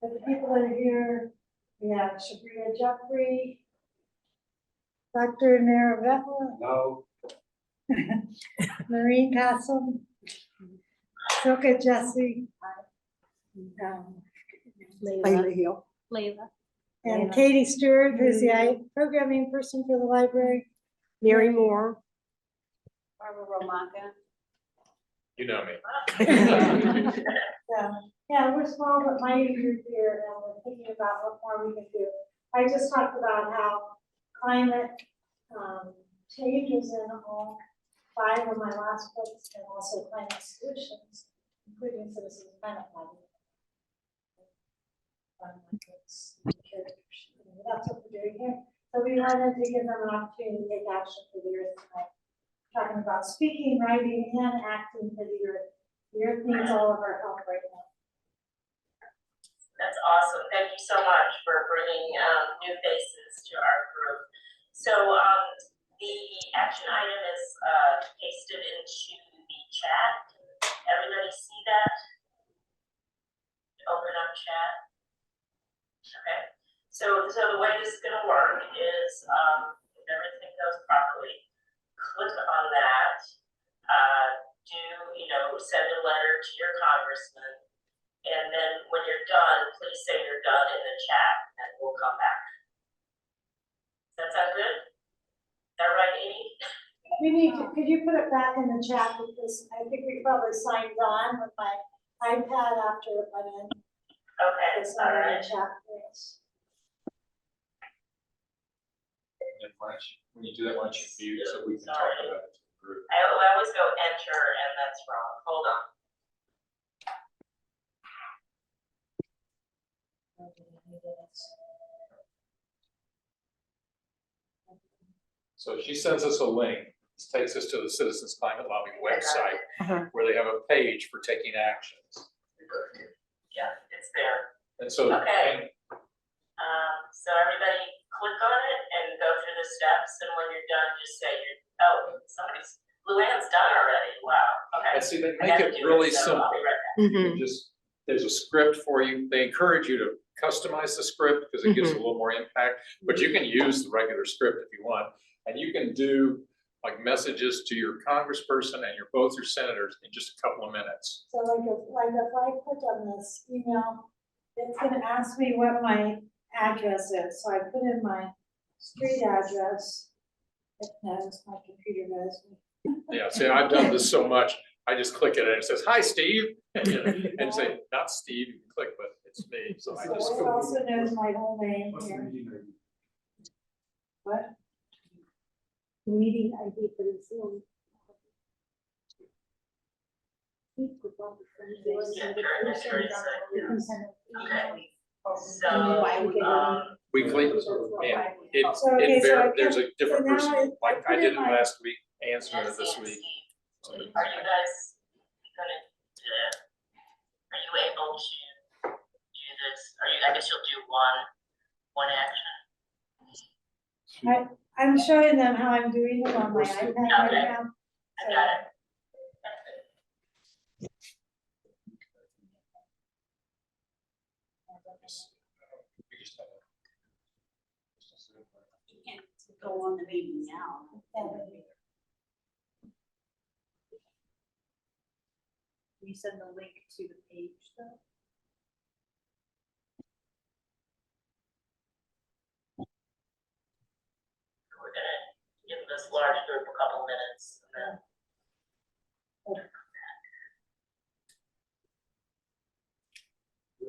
But the people that are here, we have Sabrina Jeffrey, Dr. Naravella, Now, Maureen Castle, Silka Jesse, Layla. and Katie Stewart, who's the programming person for the library. Mary Moore. Barbara Romaka. You know me. Yeah, we're small but mighty group here, and we're thinking about what more we can do. I just talked about how climate change is in all 5 of my last books, and also climate solutions, including citizens benefit. That's what we're doing here. So we wanted to give them an opportunity to take action for the earth tonight. Talking about speaking, writing, and acting for the earth. The earth needs all of our help right now. That's awesome. Thank you so much for bringing new faces to our group. So the action item is pasted into the chat. Can everybody see that? Open up chat. Okay. So the way this is going to work is if everything goes properly, click on that. Send a letter to your congressman. And then when you're done, please say you're done in the chat and we'll come back. Does that sound good? Is that right, Amy? We need to, could you put it back in the chat, because I think we probably signed on with my iPad after it went in. Okay, It's all not in right. the chat, please. And then when you do that, why don't you mute so we can talk about it to the group? I always go enter and that's wrong. Hold on. So she sends us a link. This takes us to the Citizens Climate Lobby website where they have a page for taking actions. Yeah, it's there. And so, Okay. So everybody click on it and go through the steps, and when you're done, just say Luann's done already. Wow. Okay. and see, they I make have to it do really so simple. I'll be right back. You can just, there's a script for you. They encourage you to customize the script because it gives a little more impact, but you can use the regular script if you want. And you can do like messages to your congressperson and both your senators in just a couple of minutes. So like if I click on this email, it's gonna ask me what my address is, so I put in my street address. It knows, my computer knows me. Yeah, see, I've done this so much, I just click it and it says, "Hi, Steve," and say, "Not Steve," you can click, but it's me, so I So just. it also knows my whole name what's the here. meeting ID? What? Meeting ID for the Zoom. Okay. So, Weekly, and So, okay, so I there's a different so now person, I like I put did in it my- last week, Ann's doing it Nancy this and week. Steve, are you guys gonna, are you able to do this? I guess you'll do one action. I'm showing them how I'm doing it on my iPad right Okay. now. I got it. You can't go on the meeting now. You send the link to the page though? We're gonna give this large group a couple minutes and then.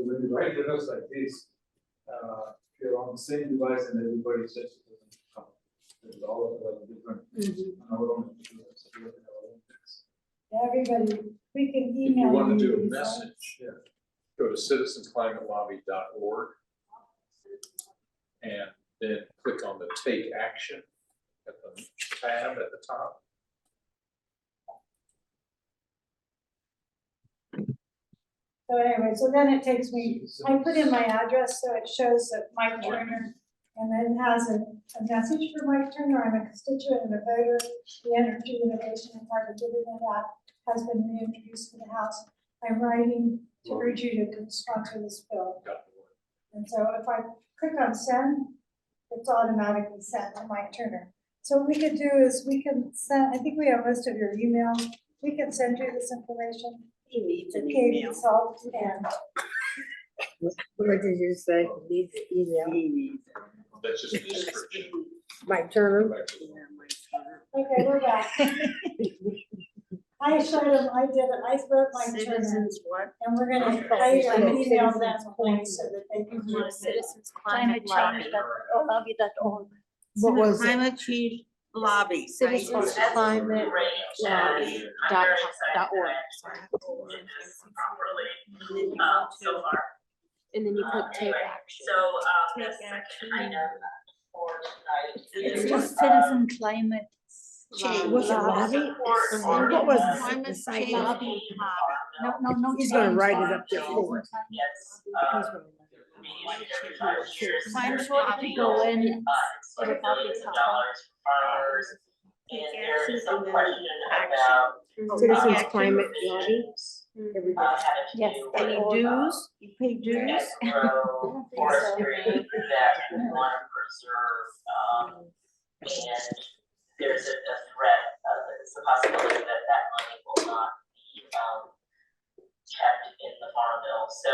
When you write letters like this, you're on the same device and everybody says it doesn't come. There's all of the different. Everybody, we can If you email. want to do a these, right? message, go to citizensclimatelobby.org and then click on the take action at the tab at the top. So anyway, so then it takes me, I put in my address, so it shows that Mike Turner, and then it has a message for Mike Turner. I'm a constituent and a voter. The Energy Innovation and Carbon Dividend Act has been reintroduced to the House. I'm writing to urge you to sponsor this bill. And so if I click on send, it's automatically sent to Mike Turner. So what we could do is we can send, I think we have most of your emails. We can send you this information. He needs To an Katie email. Salt and What did you say? He needs an email. That's just a description. Mike Turner? Back to the- Yeah, Mike Turner. okay, we're back. I showed him, I did it, I wrote Mike Turner, Citizens what? and we're gonna, Okay. I emailed them Citizens points so that they can. Want a citizens Climate climate change. lobby. Lobby.org. What was it? Climate change lobby. right? Citizens That's Climate great, Lobby and I'm very excited org. that I will do this properly, And then you go so to- far. And then you click take Anyway, action. So, the Take second action. item for tonight It's is, just citizen climate. Change. Was it lobby? support What was it? Climate The site change lobby? No. He's gonna change. write it up there for us. Yes, He's gonna- every 5 years. Climate lobby. Go in. It's like It'll probably billions of pop up. dollars for farmers, and Take there is action some and then question action. about. Citizens Action. Climate Lobby. Everybody. Having to Yes, do Any with, dues? You pay dues? agro forestry that we want to preserve, and there's a threat, it's a possibility that that money will not be, kept in the farm bill. So,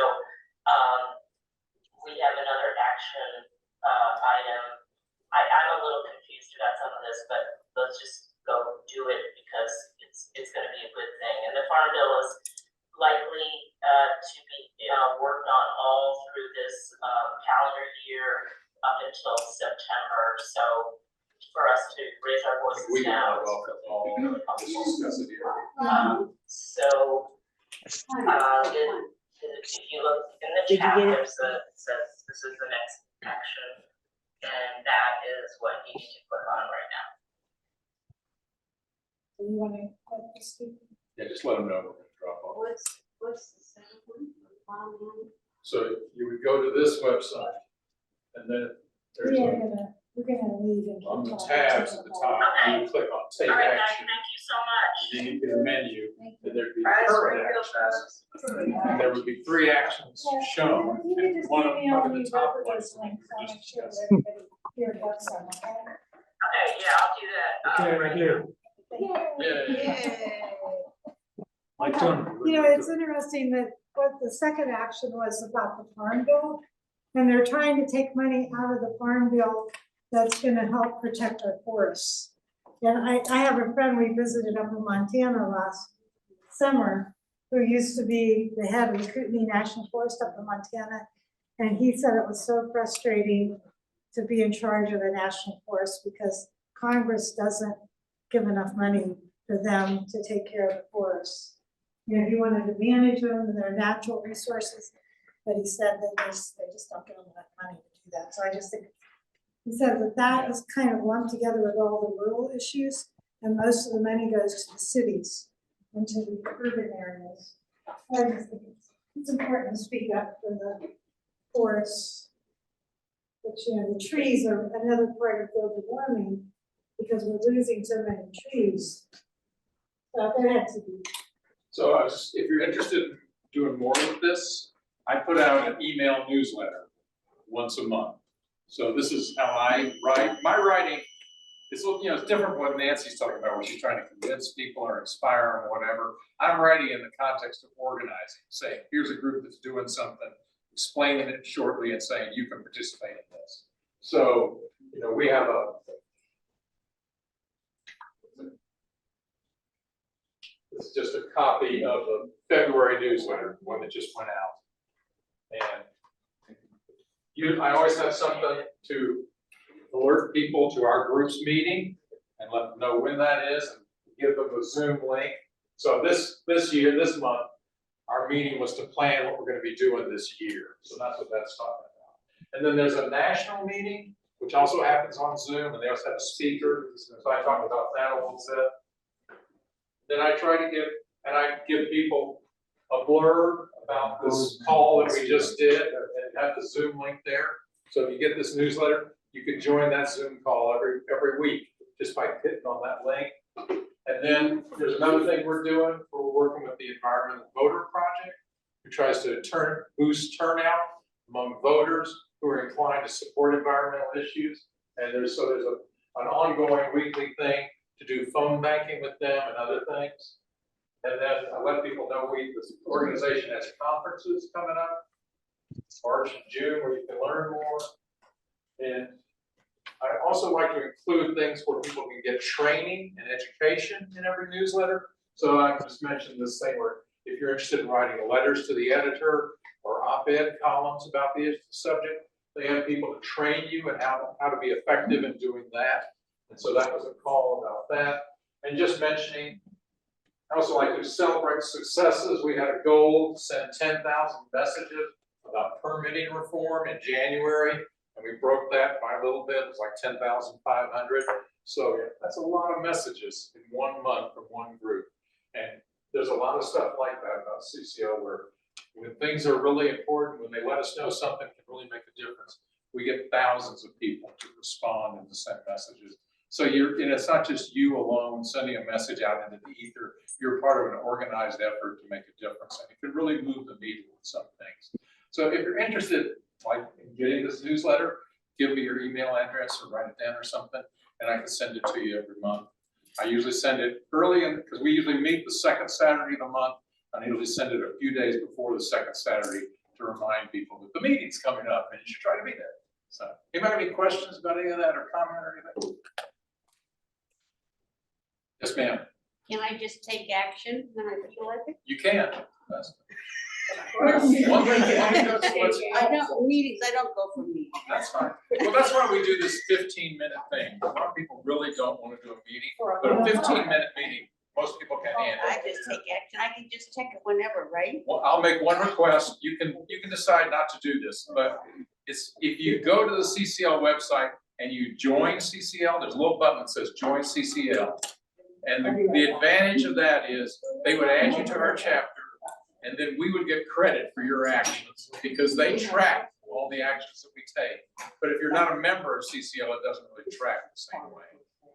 we have another action, item. I'm a little confused about some of this, but let's just go do it because it's gonna be a good thing. And the farm bill is likely, to be, worked on all through this, calendar year up until September. So for us to raise our voices We can now. welcome all, let's discuss it here. So, if you look in the Did you chat, get it? there's it says, this is the next action. And that is what you need to click on right now. Do you wanna, let us speak? Yeah, just let them know we're gonna drop off. What's the second one? So you would go to this website and then there's We're gonna leave and. on the tabs at the top, you click on take All right, guys, action. thank you so much. Then you get a menu and there'd be Guys, current real actions. fast. And there would be 3 actions shown. You can And just one of email one of me the top both of ones. those links, I'll make sure that Just everybody here gets them, okay? Okay, yeah, I'll do that. Okay, right here. Yeah. My turn. You know, it's interesting that what the second action was about the farm bill. And they're trying to take money out of the farm bill that's gonna help protect our forests. And I have a friend we visited up in Montana last summer, who used to be the head of the Kootenai National Forest up in Montana. And he said it was so frustrating to be in charge of a national forest because Congress doesn't give enough money for them to take care of the forests. You know, he wanted to manage them and their natural resources, but he said they just don't give them enough money to do that. So I just think, he said that is kind of lumped together with all the rural issues, and most of the money goes to the cities and to the urban areas. I just think it's important to speak up for the forests. But, you know, the trees are another part of global warming, because we're losing so many trees. So that has to be. So if you're interested in doing more with this, I put out an email newsletter once a month. So this is how I write. My writing is, it's different from what Nancy's talking about, where she's trying to convince people or inspire them or whatever. I'm writing in the context of organizing, saying, here's a group that's doing something, explaining it shortly and saying, you can participate in this. So, we have this is just a copy of the February newsletter, one that just went out. And I always have something to alert people to our group's meeting and let them know when that is and give them the Zoom link. So this month, our meeting was to plan what we're gonna be doing this year. So that's what that's talking about. And then there's a national meeting, which also happens on Zoom, and they also have a speaker. So I talked about that a little bit. Then I try to give people a blurb about this call that we just did and have the Zoom link there. So if you get this newsletter, you can join that Zoom call every week just by clicking on that link. And then there's another thing we're doing. We're working with the Environmental Voter Project, who tries to boost turnout among voters who are inclined to support environmental issues. And there's an ongoing weekly thing to do phone banking with them and other things. And then I let people know this organization has conferences coming up, March and June, where you can learn more. And I also like to include things where people can get training and education in every newsletter. So I just mentioned this thing where if you're interested in writing letters to the editor or op-ed columns about the subject, they have people to train you and how to be effective in doing that. And so that was a call about that. And just mentioning, I also like to celebrate successes. We had a goal to send 10,000 messages about permitting reform in January, and we broke that by a little bit. It was like 10,500. So yeah, that's a lot of messages in 1 month from one group. And there's a lot of stuff like that about CCO where when things are really important, when they let us know something can really make a difference, we get thousands of people to respond and to send messages. So it's not just you alone sending a message out into the ether. You're part of an organized effort to make a difference, and it can really move the needle with some things. So if you're interested, like in getting this newsletter, give me your email address or write it down or something, and I can send it to you every month. I usually send it early, because we usually meet the second Saturday of the month. I usually send it a few days before the second Saturday to remind people that the meeting's coming up and you should try to be there. So, anybody have any questions about any of that or comment or anything? Yes, ma'am. Can I just take action when I feel like it? You can. I don't, meetings, I don't go for meetings. That's fine. Well, that's why we do this 15-minute thing. A lot of people really don't want to do a meeting, but a 15-minute meeting, most people can handle. I just take action, I can just check it whenever, right? Well, I'll make one request. You can decide not to do this, but it's if you go to the CCL website and you join CCL, there's a little button that says join CCL. And the advantage of that is they would add you to our chapter, and then we would get credit for your actions because they track all the actions that we take. But if you're not a member of CCL, it doesn't really track the same way.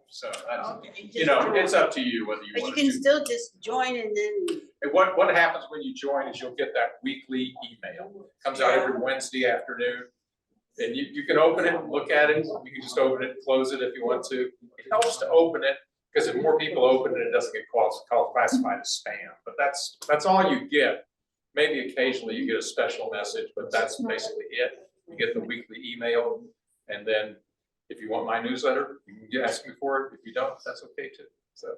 So that's, it's up to you whether you But want you to. can still just join and then. And what happens when you join is you'll get that weekly email. It comes out every Wednesday afternoon. And you can open it, look at it. You can just open it, close it if you want to. It helps to open it because if more people open it, it doesn't get classified as spam. But that's all you get. Maybe occasionally you get a special message, but that's basically it. You get the weekly email, and then if you want my newsletter, you can ask me for it. If you don't, that's okay too. So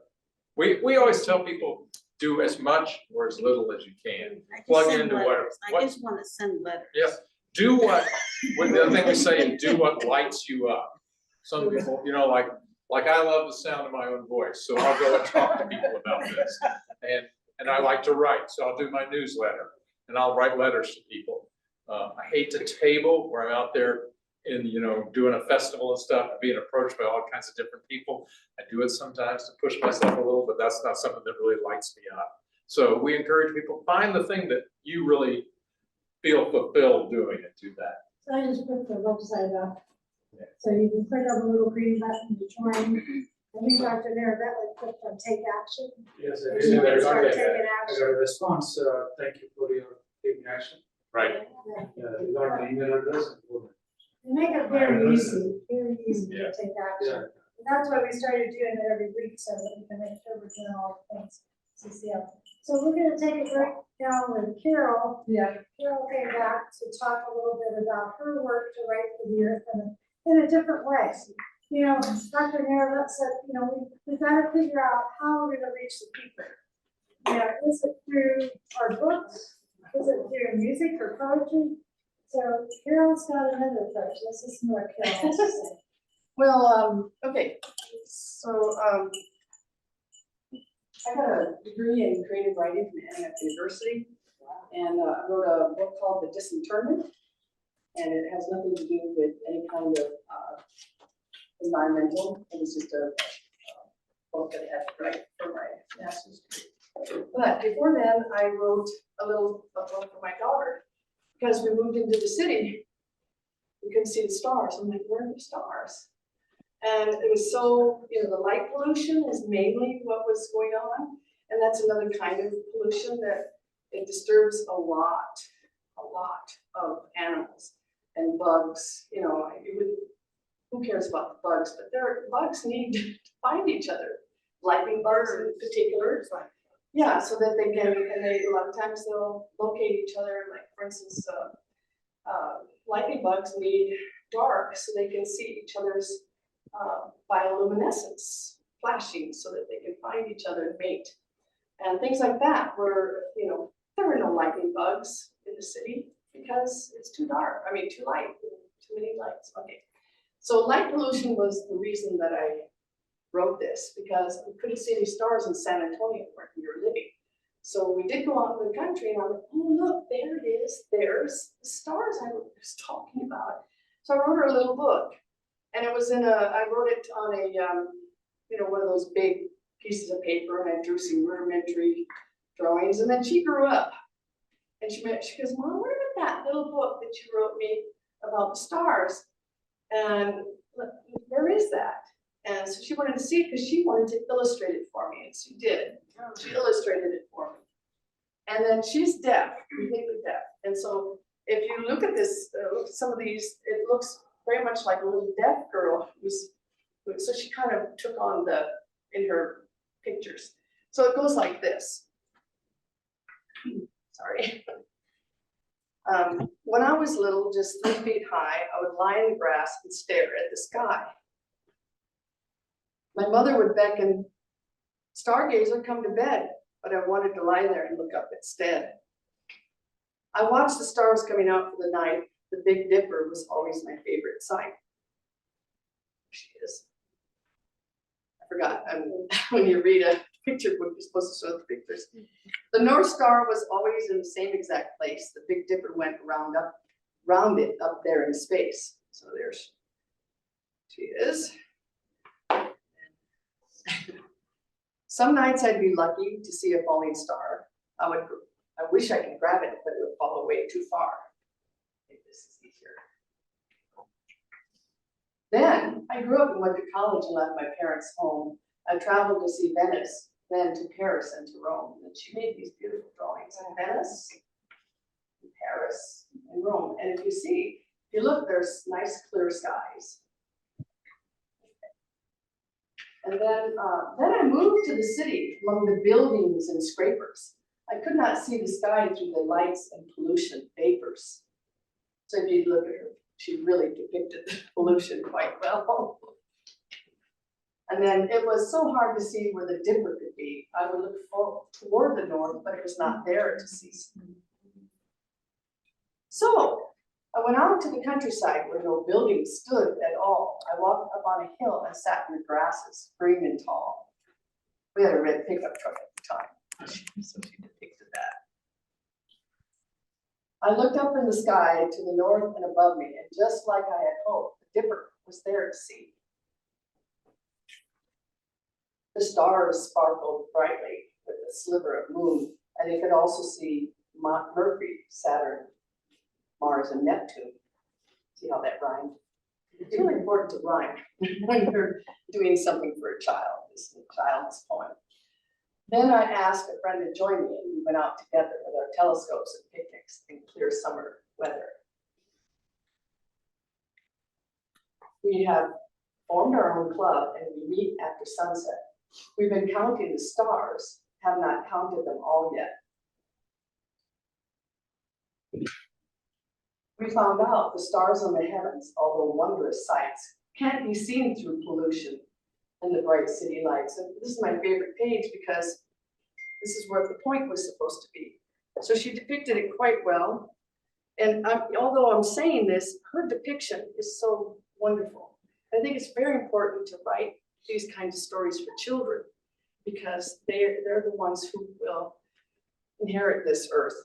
we always tell people do as much or as little as you can. Plug into what. I just want to send letters. Yes. Do what the other thing we say is do what lights you up. Some people, like I love the sound of my own voice, so I'll go and talk to people about this. And I like to write, so I'll do my newsletter and I'll write letters to people. I hate to table where I'm out there in, doing a festival and stuff, being approached by all kinds of different people. I do it sometimes to push myself a little, but that's not something that really lights me up. So we encourage people, find the thing that you really feel fulfilled doing and do that. So I just put the website up. So you can click on the little green button to join. I think Dr. Narabella clicked on take action. Yes, And I you can got start taking I action. got a response, thank you for your taking action. Right. You got the email address. You make it very easy to take action. Yeah. And that's why we started doing it every week so that we can make sure we're doing all the things. CCL. So we're gonna take a break down with Carol. Yeah. Carol came back to talk a little bit about her work to write for the earth in a different way. Dr. Narabella said, we've got to figure out how we're gonna reach the people. Is it through our books? Is it through music or poetry? So Carol's got another approach. Let's listen to what Carol has to say. Well, okay, so, I got a degree in creative writing from Antioch University. And I wrote a book called The Disinterment. And it has nothing to do with any kind of environmental. It was just a book that I had to write for my master's degree. But before then, I wrote a book for my daughter because we moved into the city. We couldn't see the stars. I'm like, where are the stars? And it was so, the light pollution is mainly what was going on. And that's another kind of pollution that it disturbs a lot of animals and bugs. Who cares about the bugs? But bugs need to find each other. Lightning bugs in particular. Yeah, so that they can, and a lot of times they'll locate each other. Like for instance, lightning bugs need dark so they can see each other's bioluminescence flashing so that they can find each other and mate. And things like that where, there are no lightning bugs in the city because it's too dark. I mean, too light, too many lights. Okay. So light pollution was the reason that I wrote this because we couldn't see any stars in San Antonio where we were living. So we did go out in the country and I'm like, oh, look, there it is. There's the stars I was talking about. So I wrote her a little book. And it was I wrote it on a, one of those big pieces of paper, and I drew some rudimentary drawings. And then she grew up, and she goes, Mom, what about that little book that you wrote me about the stars? And where is that? And so she wanted to see it because she wanted to illustrate it for me, and she did. She illustrated it for me. And then she's deaf, completely deaf. And so if you look at this, some of these, it looks very much like a little deaf girl so she kind of took on in her pictures. So it goes like this. Sorry. When I was little, just 3 feet high, I would lie in the grass and stare at the sky. My mother would beckon, "Stargazer, come to bed," but I wanted to lie there and look up instead. I watched the stars coming out for the night. The Big Dipper was always my favorite sight. She is. I forgot. When you read a picture book, you're supposed to show the pictures. The North Star was always in the same exact place. The Big Dipper went round it up there in space. So there's she is. Some nights I'd be lucky to see a falling star. I wish I could grab it, but it would fall away too far. This is easier. Then I grew up and went to college and left my parents' home. I traveled to see Venice, then to Paris and to Rome. And she made these beautiful drawings in Venice, in Paris, and Rome. And if you look, there's nice clear skies. And then I moved to the city among the buildings and scrapers. I could not see the sky through the lights and pollution vapors. So if you look at her, she really depicted the pollution quite well. And then it was so hard to see where the Dipper could be. I would look toward the north, but it was not there to see. So I went out to the countryside where no buildings stood at all. I walked up on a hill and sat in the grasses, green and tall. We had a red pickup truck at the time, so she depicted that. I looked up in the sky to the north and above me, and just like I had hoped, the Dipper was there to see. The stars sparkled brightly with a sliver of moon, and they could also see Mercury, Saturn, Mars, and Neptune. See how that rhymed? It's really important to rhyme when you're doing something for a child. This is a child's poem. Then I asked a friend to join me, and we went out together with our telescopes and picnics in clear summer weather. We have formed our own club, and we meet after sunset. We've been counting the stars, have not counted them all yet. We found out the stars on the heavens, although wondrous sights, can't be seen through pollution and the bright city lights. And this is my favorite page because this is where the point was supposed to be. So she depicted it quite well. And although I'm saying this, her depiction is so wonderful. I think it's very important to write these kinds of stories for children because they're the ones who will inherit this earth.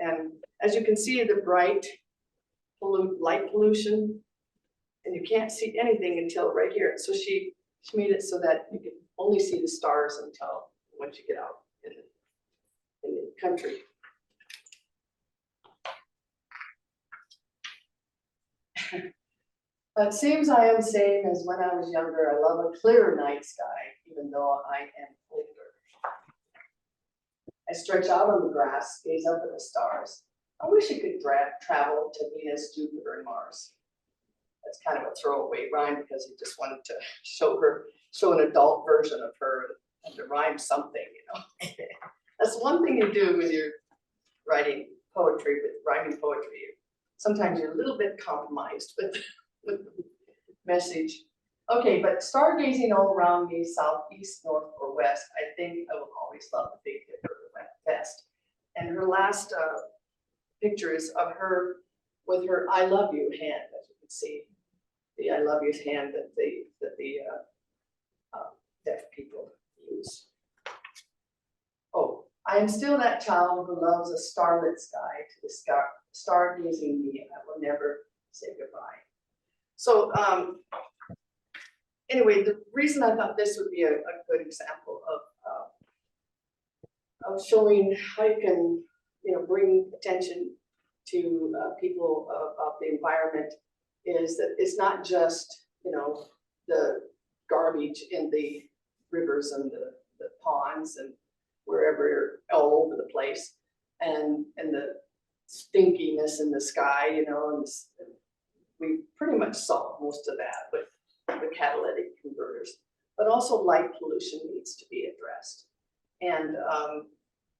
And as you can see, the bright light pollution, and you can't see anything until right here. So she made it so that you can only see the stars until once you get out in the country. It seems I am same as when I was younger. I love a clear night sky, even though I am older. I stretch out on the grass, gaze up at the stars. I wish I could travel to Venus, Jupiter, and Mars. That's kind of a throwaway rhyme because he just wanted to show an adult version of her and to rhyme something, you know. That's one thing you do when you're writing poetry, with rhyming poetry. Sometimes you're a little bit compromised with the message. Okay, but stargazing all around me, south, east, north, or west, I think I will always love the Big Dipper best. And her last picture is of her with her I love you hand, as you can see, the I love you hand that the deaf people use. Oh, I am still that child who loves a starlit sky to the stargazing me. I will never say goodbye. So anyway, the reason I thought this would be a good example of showing how you can, you know, bring attention to people of the environment is that it's not just, you know, the garbage in the rivers and the ponds and wherever all over the place, and the stinkiness in the sky, you know, and we pretty much solved most of that with the catalytic converters, but also light pollution needs to be addressed. And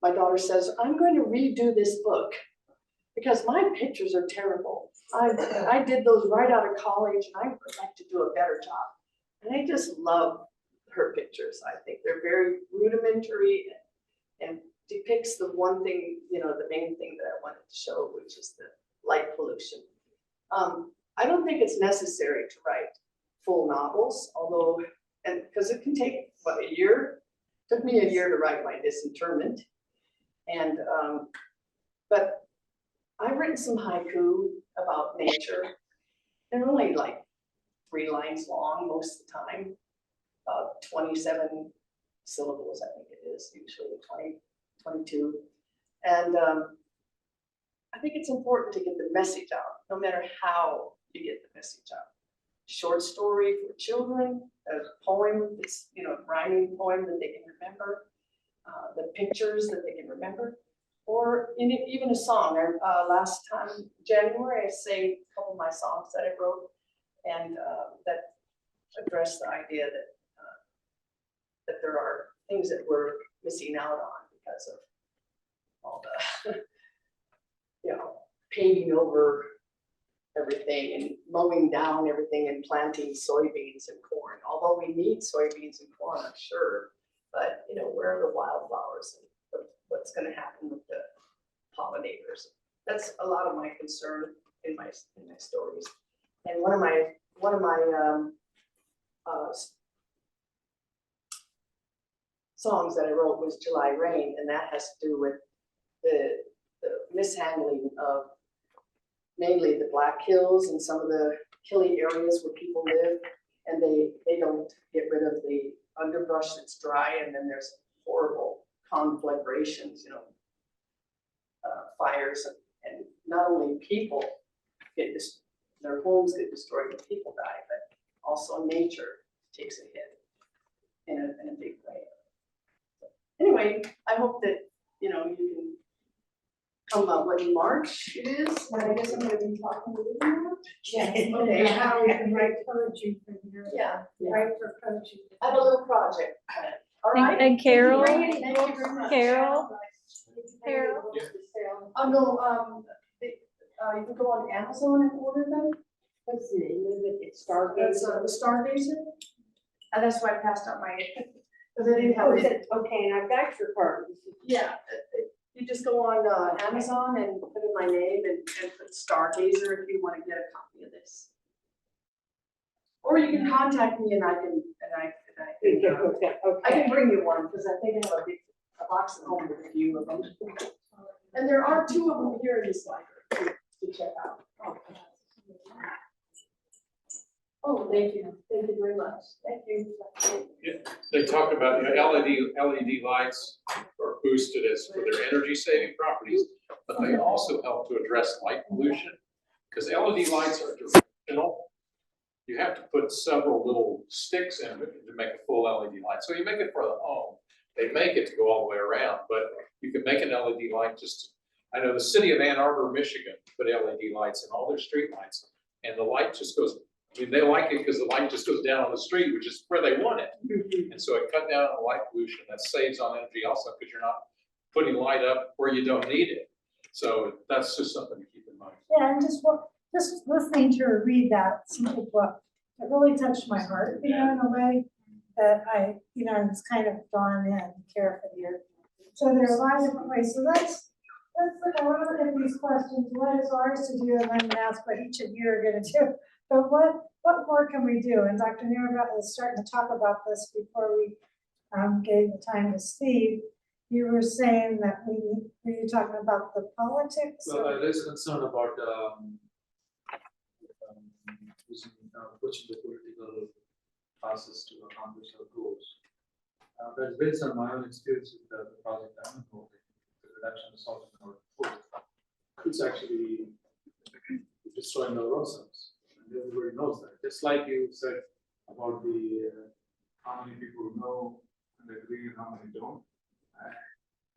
my daughter says, I'm going to redo this book because my pictures are terrible. I did those right out of college and I would like to do a better job. And I just love her pictures. I think they're very rudimentary and depicts the one thing, you know, the main thing that I wanted to show, which is the light pollution. I don't think it's necessary to write full novels, although, and because it can take, what, a year? It took me a year to write my disinterment. And, but I've written some haiku about nature. They're only like 3 lines long most of the time, about 27 syllables, I think it is, usually 22. And I think it's important to get the message out, no matter how you get the message out. Short story for children, a poem that's, you know, rhyming poem that they can remember, the pictures that they can remember, or even a song. Last time, January, I sang a couple of my songs that I wrote, and that addressed the idea that there are things that we're missing out on because of all the, you know, paving over everything and mowing down everything and planting soybeans and corn. Although we need soybeans and corn, I'm sure, but you know, where are the wildflowers and what's going to happen with the pollinators? That's a lot of my concern in my stories. And one of my songs that I wrote was July Rain, and that has to do with the mishandling of mainly the Black Hills and some of the hilly areas where people live, and they don't get rid of the underbrush that's dry, and then there's horrible conflagrations, you know, fires, and not only people get their homes get destroyed and people die, but also nature takes a hit in a big way. Anyway, I hope that, you know, you can come up with March it is, and I guess I'm gonna be talking to you now. Yeah. Okay. How we can write poetry from here. Yeah, Write for poetry. I have a little project. All right. And Carol? Thank you very much. Carol? Oh, no, you can go on Amazon and order them. What's the name of it? It's That's Stargazer. the Stargazer. And that's why I passed out my, because I didn't have Oh, it. is it? Okay, and I've got your card. Yeah, you just go on Amazon and put in my name and put Stargazer if you want to get a copy of this. Or you can contact me and I can, I can bring you one, because I think I have a box at home with a few of them. And there are 2 of them here in this library to check out. Oh, thank you very much, thank you. They talk about, LED lights are boosted as for their energy saving properties, but they also help to address light pollution. Because LED lights are directional. You have to put several little sticks in it to make a full LED light. So you make it for the home. They make it to go all the way around, but you can make an LED light I know the city of Ann Arbor, Michigan, put LED lights in all their street lights, and the light just goes, they like it because the light just goes down on the street, which is where they want it. And so it cut down on the light pollution. That saves on energy also because you're not putting light up where you don't need it. So that's just something to keep in mind. Yeah, and just listening to her read that simple book, it really touched my heart, in a way that I, it's kind of drawn in carefully here. So there are a lot of different ways. So let's look at these questions. What is ours to do? And I'm gonna ask what each of you are gonna do. But what more can we do? And Dr. Nira was starting to talk about this before we gave the time to Steve. You were saying that were you talking about the politics? Well, there is concern about pushing the political classes to accomplish our goals. That's based on my own experience with the project I'm involved in, the reduction of salt and water. It's actually destroying our oceans, and everybody knows that. Just like you said about the how many people know and agree and how many don't,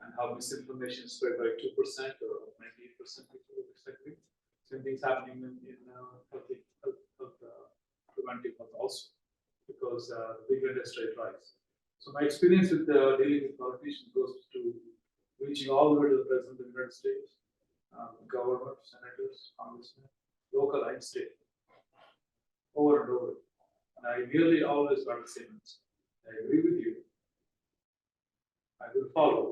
and how misinformation is spread by 2% or 98% people disagree. Same things happening in health preventive health also, because big industry drives. So my experience with dealing with politicians goes to reaching all the way to the president of the United States, governor, senators, congressmen, local and state, over and over. And I nearly always got the same answer. I agree with you. I will follow,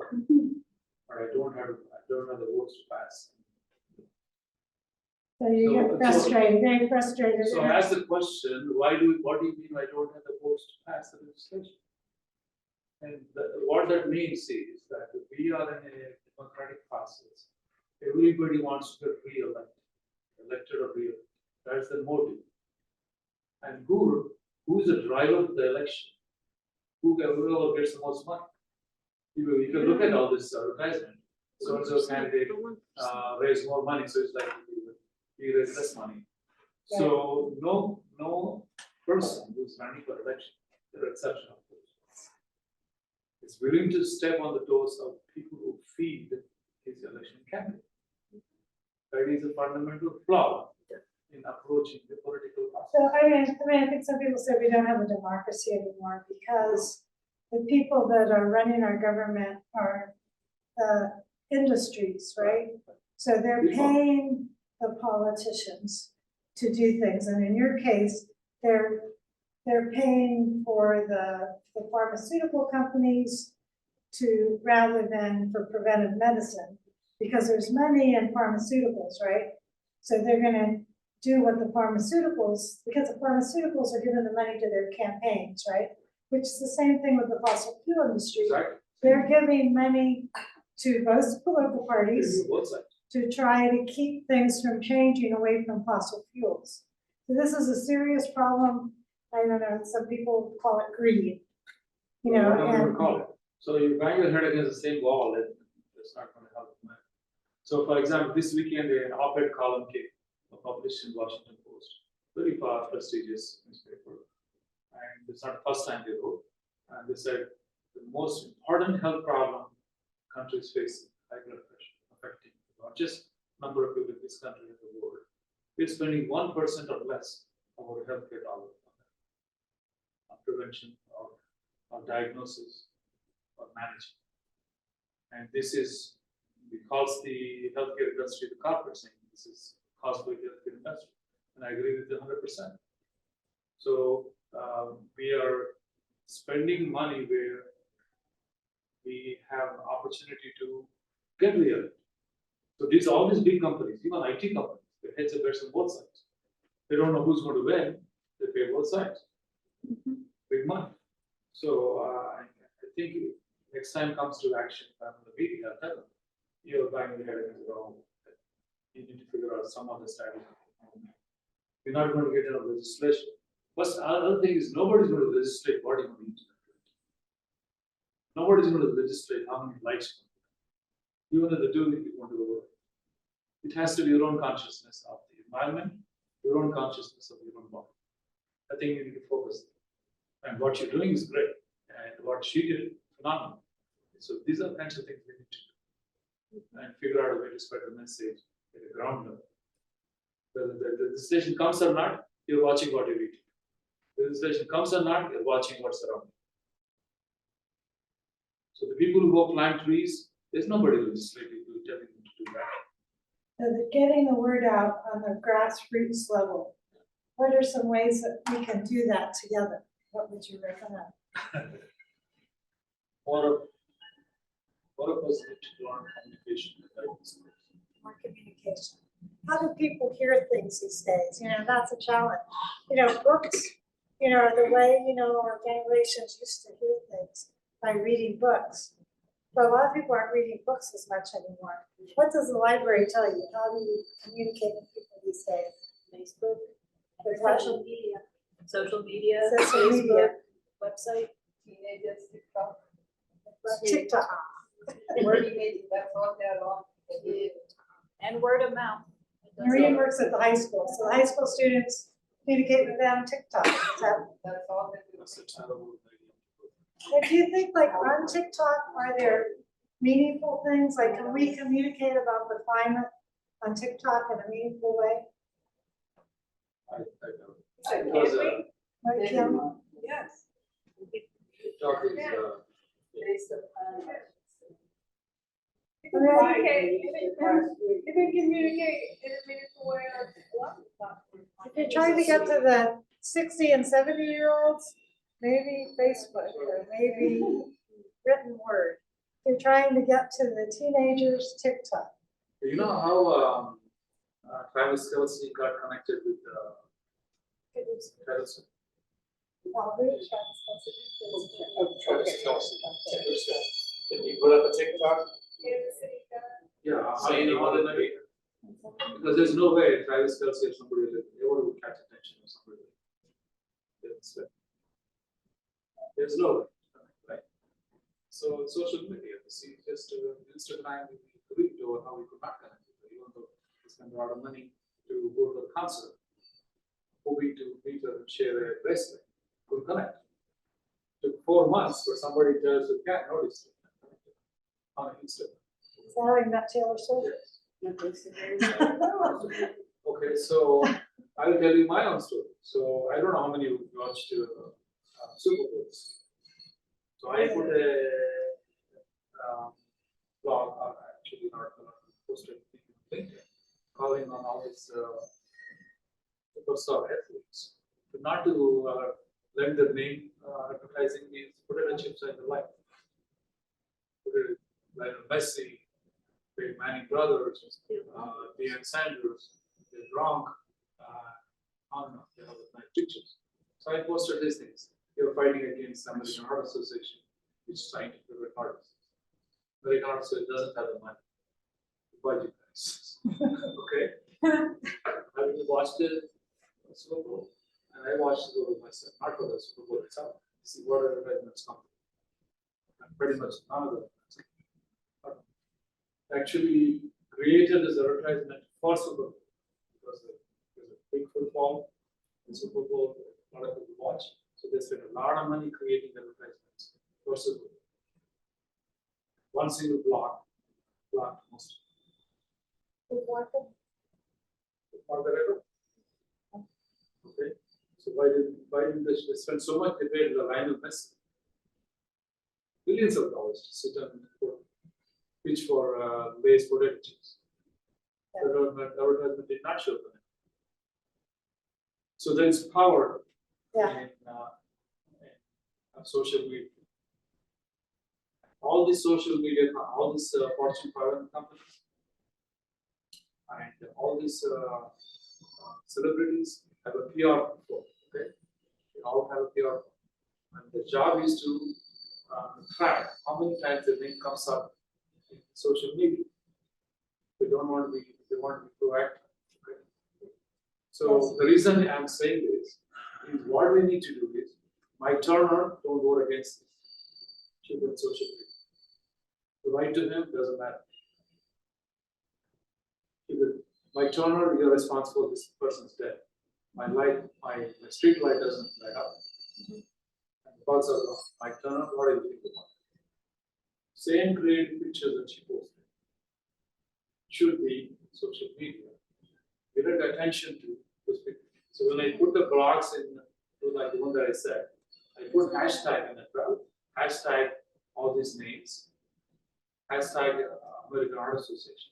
but I don't have the votes to pass. So you get frustrated, very frustrated. So I ask the question, what do you mean I don't have the votes to pass the legislation? And what that means is that we are in a democratic process. Everybody wants to get elected or re-elected. That's the motive. And who's the driver of the election? Whoever gets the most money. You can look at all this advertisement. So candidate raise more money, so it's like we raise less money. So no person who's running for election, with the exception of those, is willing to step on the toes of people who feed his election campaign. That is a fundamental flaw in approaching the political process. So I think some people say we don't have a democracy anymore because the people that are running our government are the industries, right? So they're paying the politicians to do things, and in your case, they're paying for the pharmaceutical companies to rather than for preventive medicine, because there's money in pharmaceuticals, right? So they're gonna do what the pharmaceuticals, because the pharmaceuticals are giving the money to their campaigns, right? Which is the same thing with the fossil fuel industry. Exactly. They're giving money to both political parties Both sides. to try to keep things from changing away from fossil fuels. So this is a serious problem. I don't know, some people call it greed. Whatever call it. So you bang your head against the same wall, it's not going to help. So for example, this weekend an op-ed column came published in Washington Post, very prestigious newspaper. And it's not the first time they wrote. And they said the most important health problem countries facing, high blood pressure, affecting not just number of people in this country and the world. We're spending 1% or less of our healthcare dollars on prevention or diagnosis or management. And this is because the healthcare industry, the corporate saying this is caused by the healthcare industry. And I agree with you 100%. So we are spending money where we have an opportunity to get real. So all these big companies, even IT companies, the heads are on both sides. They don't know who's going to win, They pay both sides. Big money. So I think if next time comes to action, I'm in the meeting, I'll tell them, you're buying the head is wrong. You need to figure out some other strategy. We're not going to get into legislation. First, other thing is nobody's going to legislate what you need. Nobody's going to legislate how many likes. Even if they do, it won't do it. It has to be your own consciousness of the environment, your own consciousness of your own body. I think you need to focus. And what you're doing is great. And what she did, phenomenal. So these are kinds of things we need to do. And figure out a way to spread the message at the ground level. Whether the legislation comes or not, you're watching what you're eating. The legislation comes or not, you're watching what's around you. So the people who go plant trees, there's nobody legislating to tell them to do that. So getting the word out on the grassroots level, what are some ways that we can do that together? What would you recommend? More of us need to learn communication. More communication. How do people hear things these days? You know, that's a challenge. You know, books, you know, the way, you know, our generations used to hear things by reading books. But a lot of people aren't reading books as much anymore. What does the library tell you? How do you communicate with people these days? Facebook, There's what? social media, social media, Social media. Facebook, website. Teenagers, TikTok, TikTok. where do you make that all that on? And word of mouth. Maria works at the high school, so the high school students communicate with them TikTok. That's all they do. That's a terrible idea. And do you think like on TikTok, are there meaningful things? Like can we communicate about the climate on TikTok in a meaningful way? I know. Can Because we? Like Kim? Yes. TikTok is, Based upon. You can Right. You can communicate in a meaningful way on a lot of platforms. If you're trying to get to the 60 and 70-year-olds, maybe Facebook or maybe written word. If you're trying to get to the teenagers, TikTok. you know how Travis Kelce got connected with Travis? Travis Kelce. Did you put up a TikTok? Yeah, how Saying you you know wanted that? to. Because there's no way Travis Kelce or somebody like ever would catch attention of somebody like that. There's no way, right? So social media, see, just Instagram, we believed over how we could not connect with her, even though we spent a lot of money to go to a concert, hoping to meet her and share a bracelet, couldn't connect. Took 4 months for somebody tells you can't notice it on Instagram. Is that how you met Taylor Swift? Okay, so I'll tell you my own story. So I don't know how many of you watched Super Bowls. So I put a blog, actually an article, posted on LinkedIn, calling on all these superstar athletes to not to lend their name advertising means potato chips in the life. Put it like Messi, Peyton Manning brothers, Deion Sanders, Gronk, on and on, they have nice pictures. So I posted these things. You're fighting against American Heart Association, which is trying to prevent heart disease. American Heart Association doesn't have the money to buy you guys. Okay? I watched the Super Bowl, and I watched the Super Bowl myself, not for the Super Bowl itself. See what advertisements come. And pretty much none of them actually created this advertisement for Super Bowl because there's a big football in Super Bowl, a lot of people watch. So they spend a lot of money creating advertisements for Super Bowl. One single block most. Okay. So why did they spend so much they paid the Lionel Messi? Billions of dollars to sit and pitch for Lay's potato chips. The advertisement did not show them. So there is power in social media. All these social media, all these Fortune 500 companies, and all these celebrities have a PR okay? They all have a PR firm. And the job is to track how many times the name comes up in social media. They want to be proactive, okay? So the reason I'm saying this is what we need to do is, Mike Turner, don't vote against this. Should be on social media. The right to him doesn't matter. Mike Turner, you're responsible for this person's death. My street light doesn't light up. And the bugs are gone. Mike Turner, what do you think about it? Same creative pictures that she posted should be social media. Direct attention to those pictures. So when I put the blogs in, like the one that I said, I put hashtag in it, right? Hashtag all these names. Hashtag American Art Association.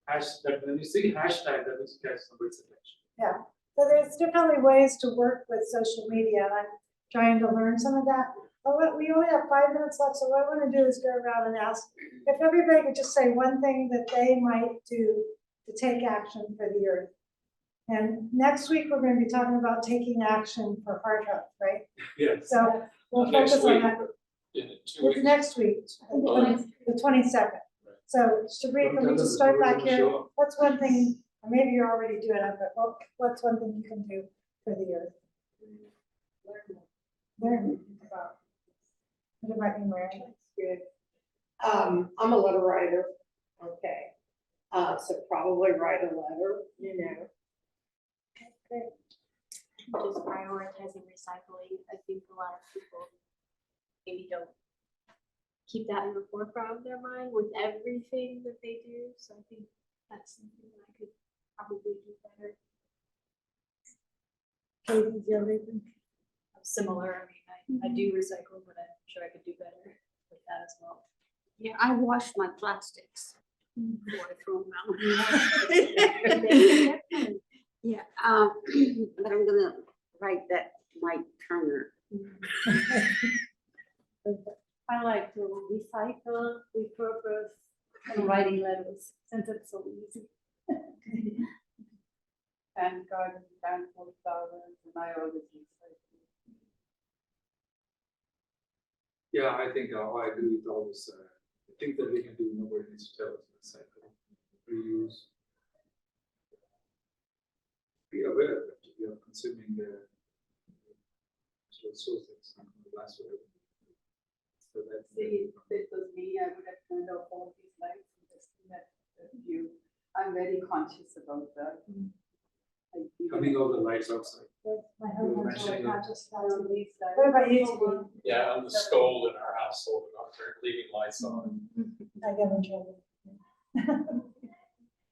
Hashtag, when you see hashtag, that means you catch somebody's attention. Yeah, so there's definitely ways to work with social media, and I'm trying to learn some of that. But we only have 5 minutes left, so what I want to do is go around and ask if everybody could just say one thing that they might do to take action for the earth. And next week, we're going to be talking about taking action for heart health, right? Yes. So we'll Next focus on week. that. In 2 It's weeks. next week, the 22nd. So Sabrina, can we just start back here? What's one thing, or maybe you're already doing it, but what's one thing you can do for the earth? Learn about. What about you, Mary? Good. I'm a letter writer, okay, so probably write a letter, you know. Just prioritizing recycling. I think a lot of people maybe don't keep that in the forefront of their mind with everything that they do. So I think that's something that I could probably do better. Similar, I mean, I do recycle, but I'm sure I could do better with that as well. Yeah, I wash my plastics before I throw them out. Yeah, but I'm gonna write that Mike Turner. I like to recycle, repurpose, and writing letters, since it's so easy. And garden down for flowers, and I always recycle. Yeah, I think I agree with all this. I think that we can do, nobody needs to tell us recycle, reuse. Be aware that we are consuming the resources, not going to last forever. So that's. See, if it was me, I would have turned off all these lights and just let the view. I'm very conscious about that. Coming over the lights outside. My You were husband's really mentioning conscious about So it. these lights. What about you, Sabrina? Yeah, I'm the scold in our household about leaving lights on. I get in trouble.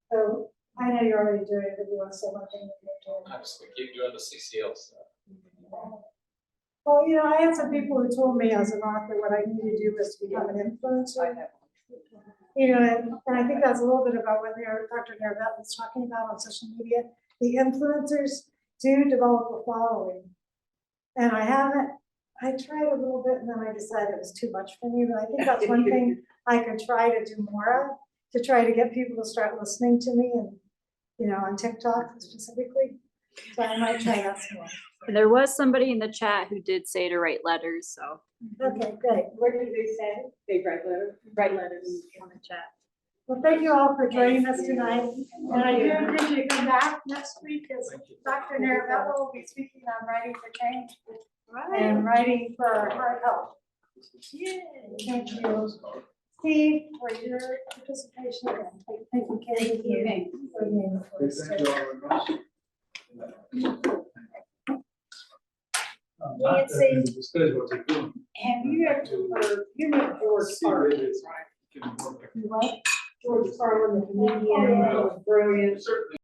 So I know you're already doing it, but you want to say one thing that you're doing. I just keep doing the CCL stuff. Well, you know, I had some people who told me as an author, what I need to do is to become an influencer. You know, and I think that's a little bit about what Dr. Nervat was talking about on social media. The influencers do develop a following. And I tried a little bit and then I decided it was too much for me, but I think that's one thing I could try to do more of, to try to get people to start listening to me and, you know, on TikTok specifically. So I might try that some more. There was somebody in the chat who did say to write letters, so. Okay, great. What did they say? They write letters? Write letters in the chat. Well, thank you all for joining us tonight. And I do appreciate you come back next week because Dr. Nervat will be speaking on writing for change and writing for heart health. Thank you, Steve, for your participation. Thank you, Katie, for being the first. Thank you all very much. Nancy. Discuss what you're doing. Have you ever heard, you know George See where Carlin, this right? can work. What? George Carlin, the comedian, was brilliant. Certainly.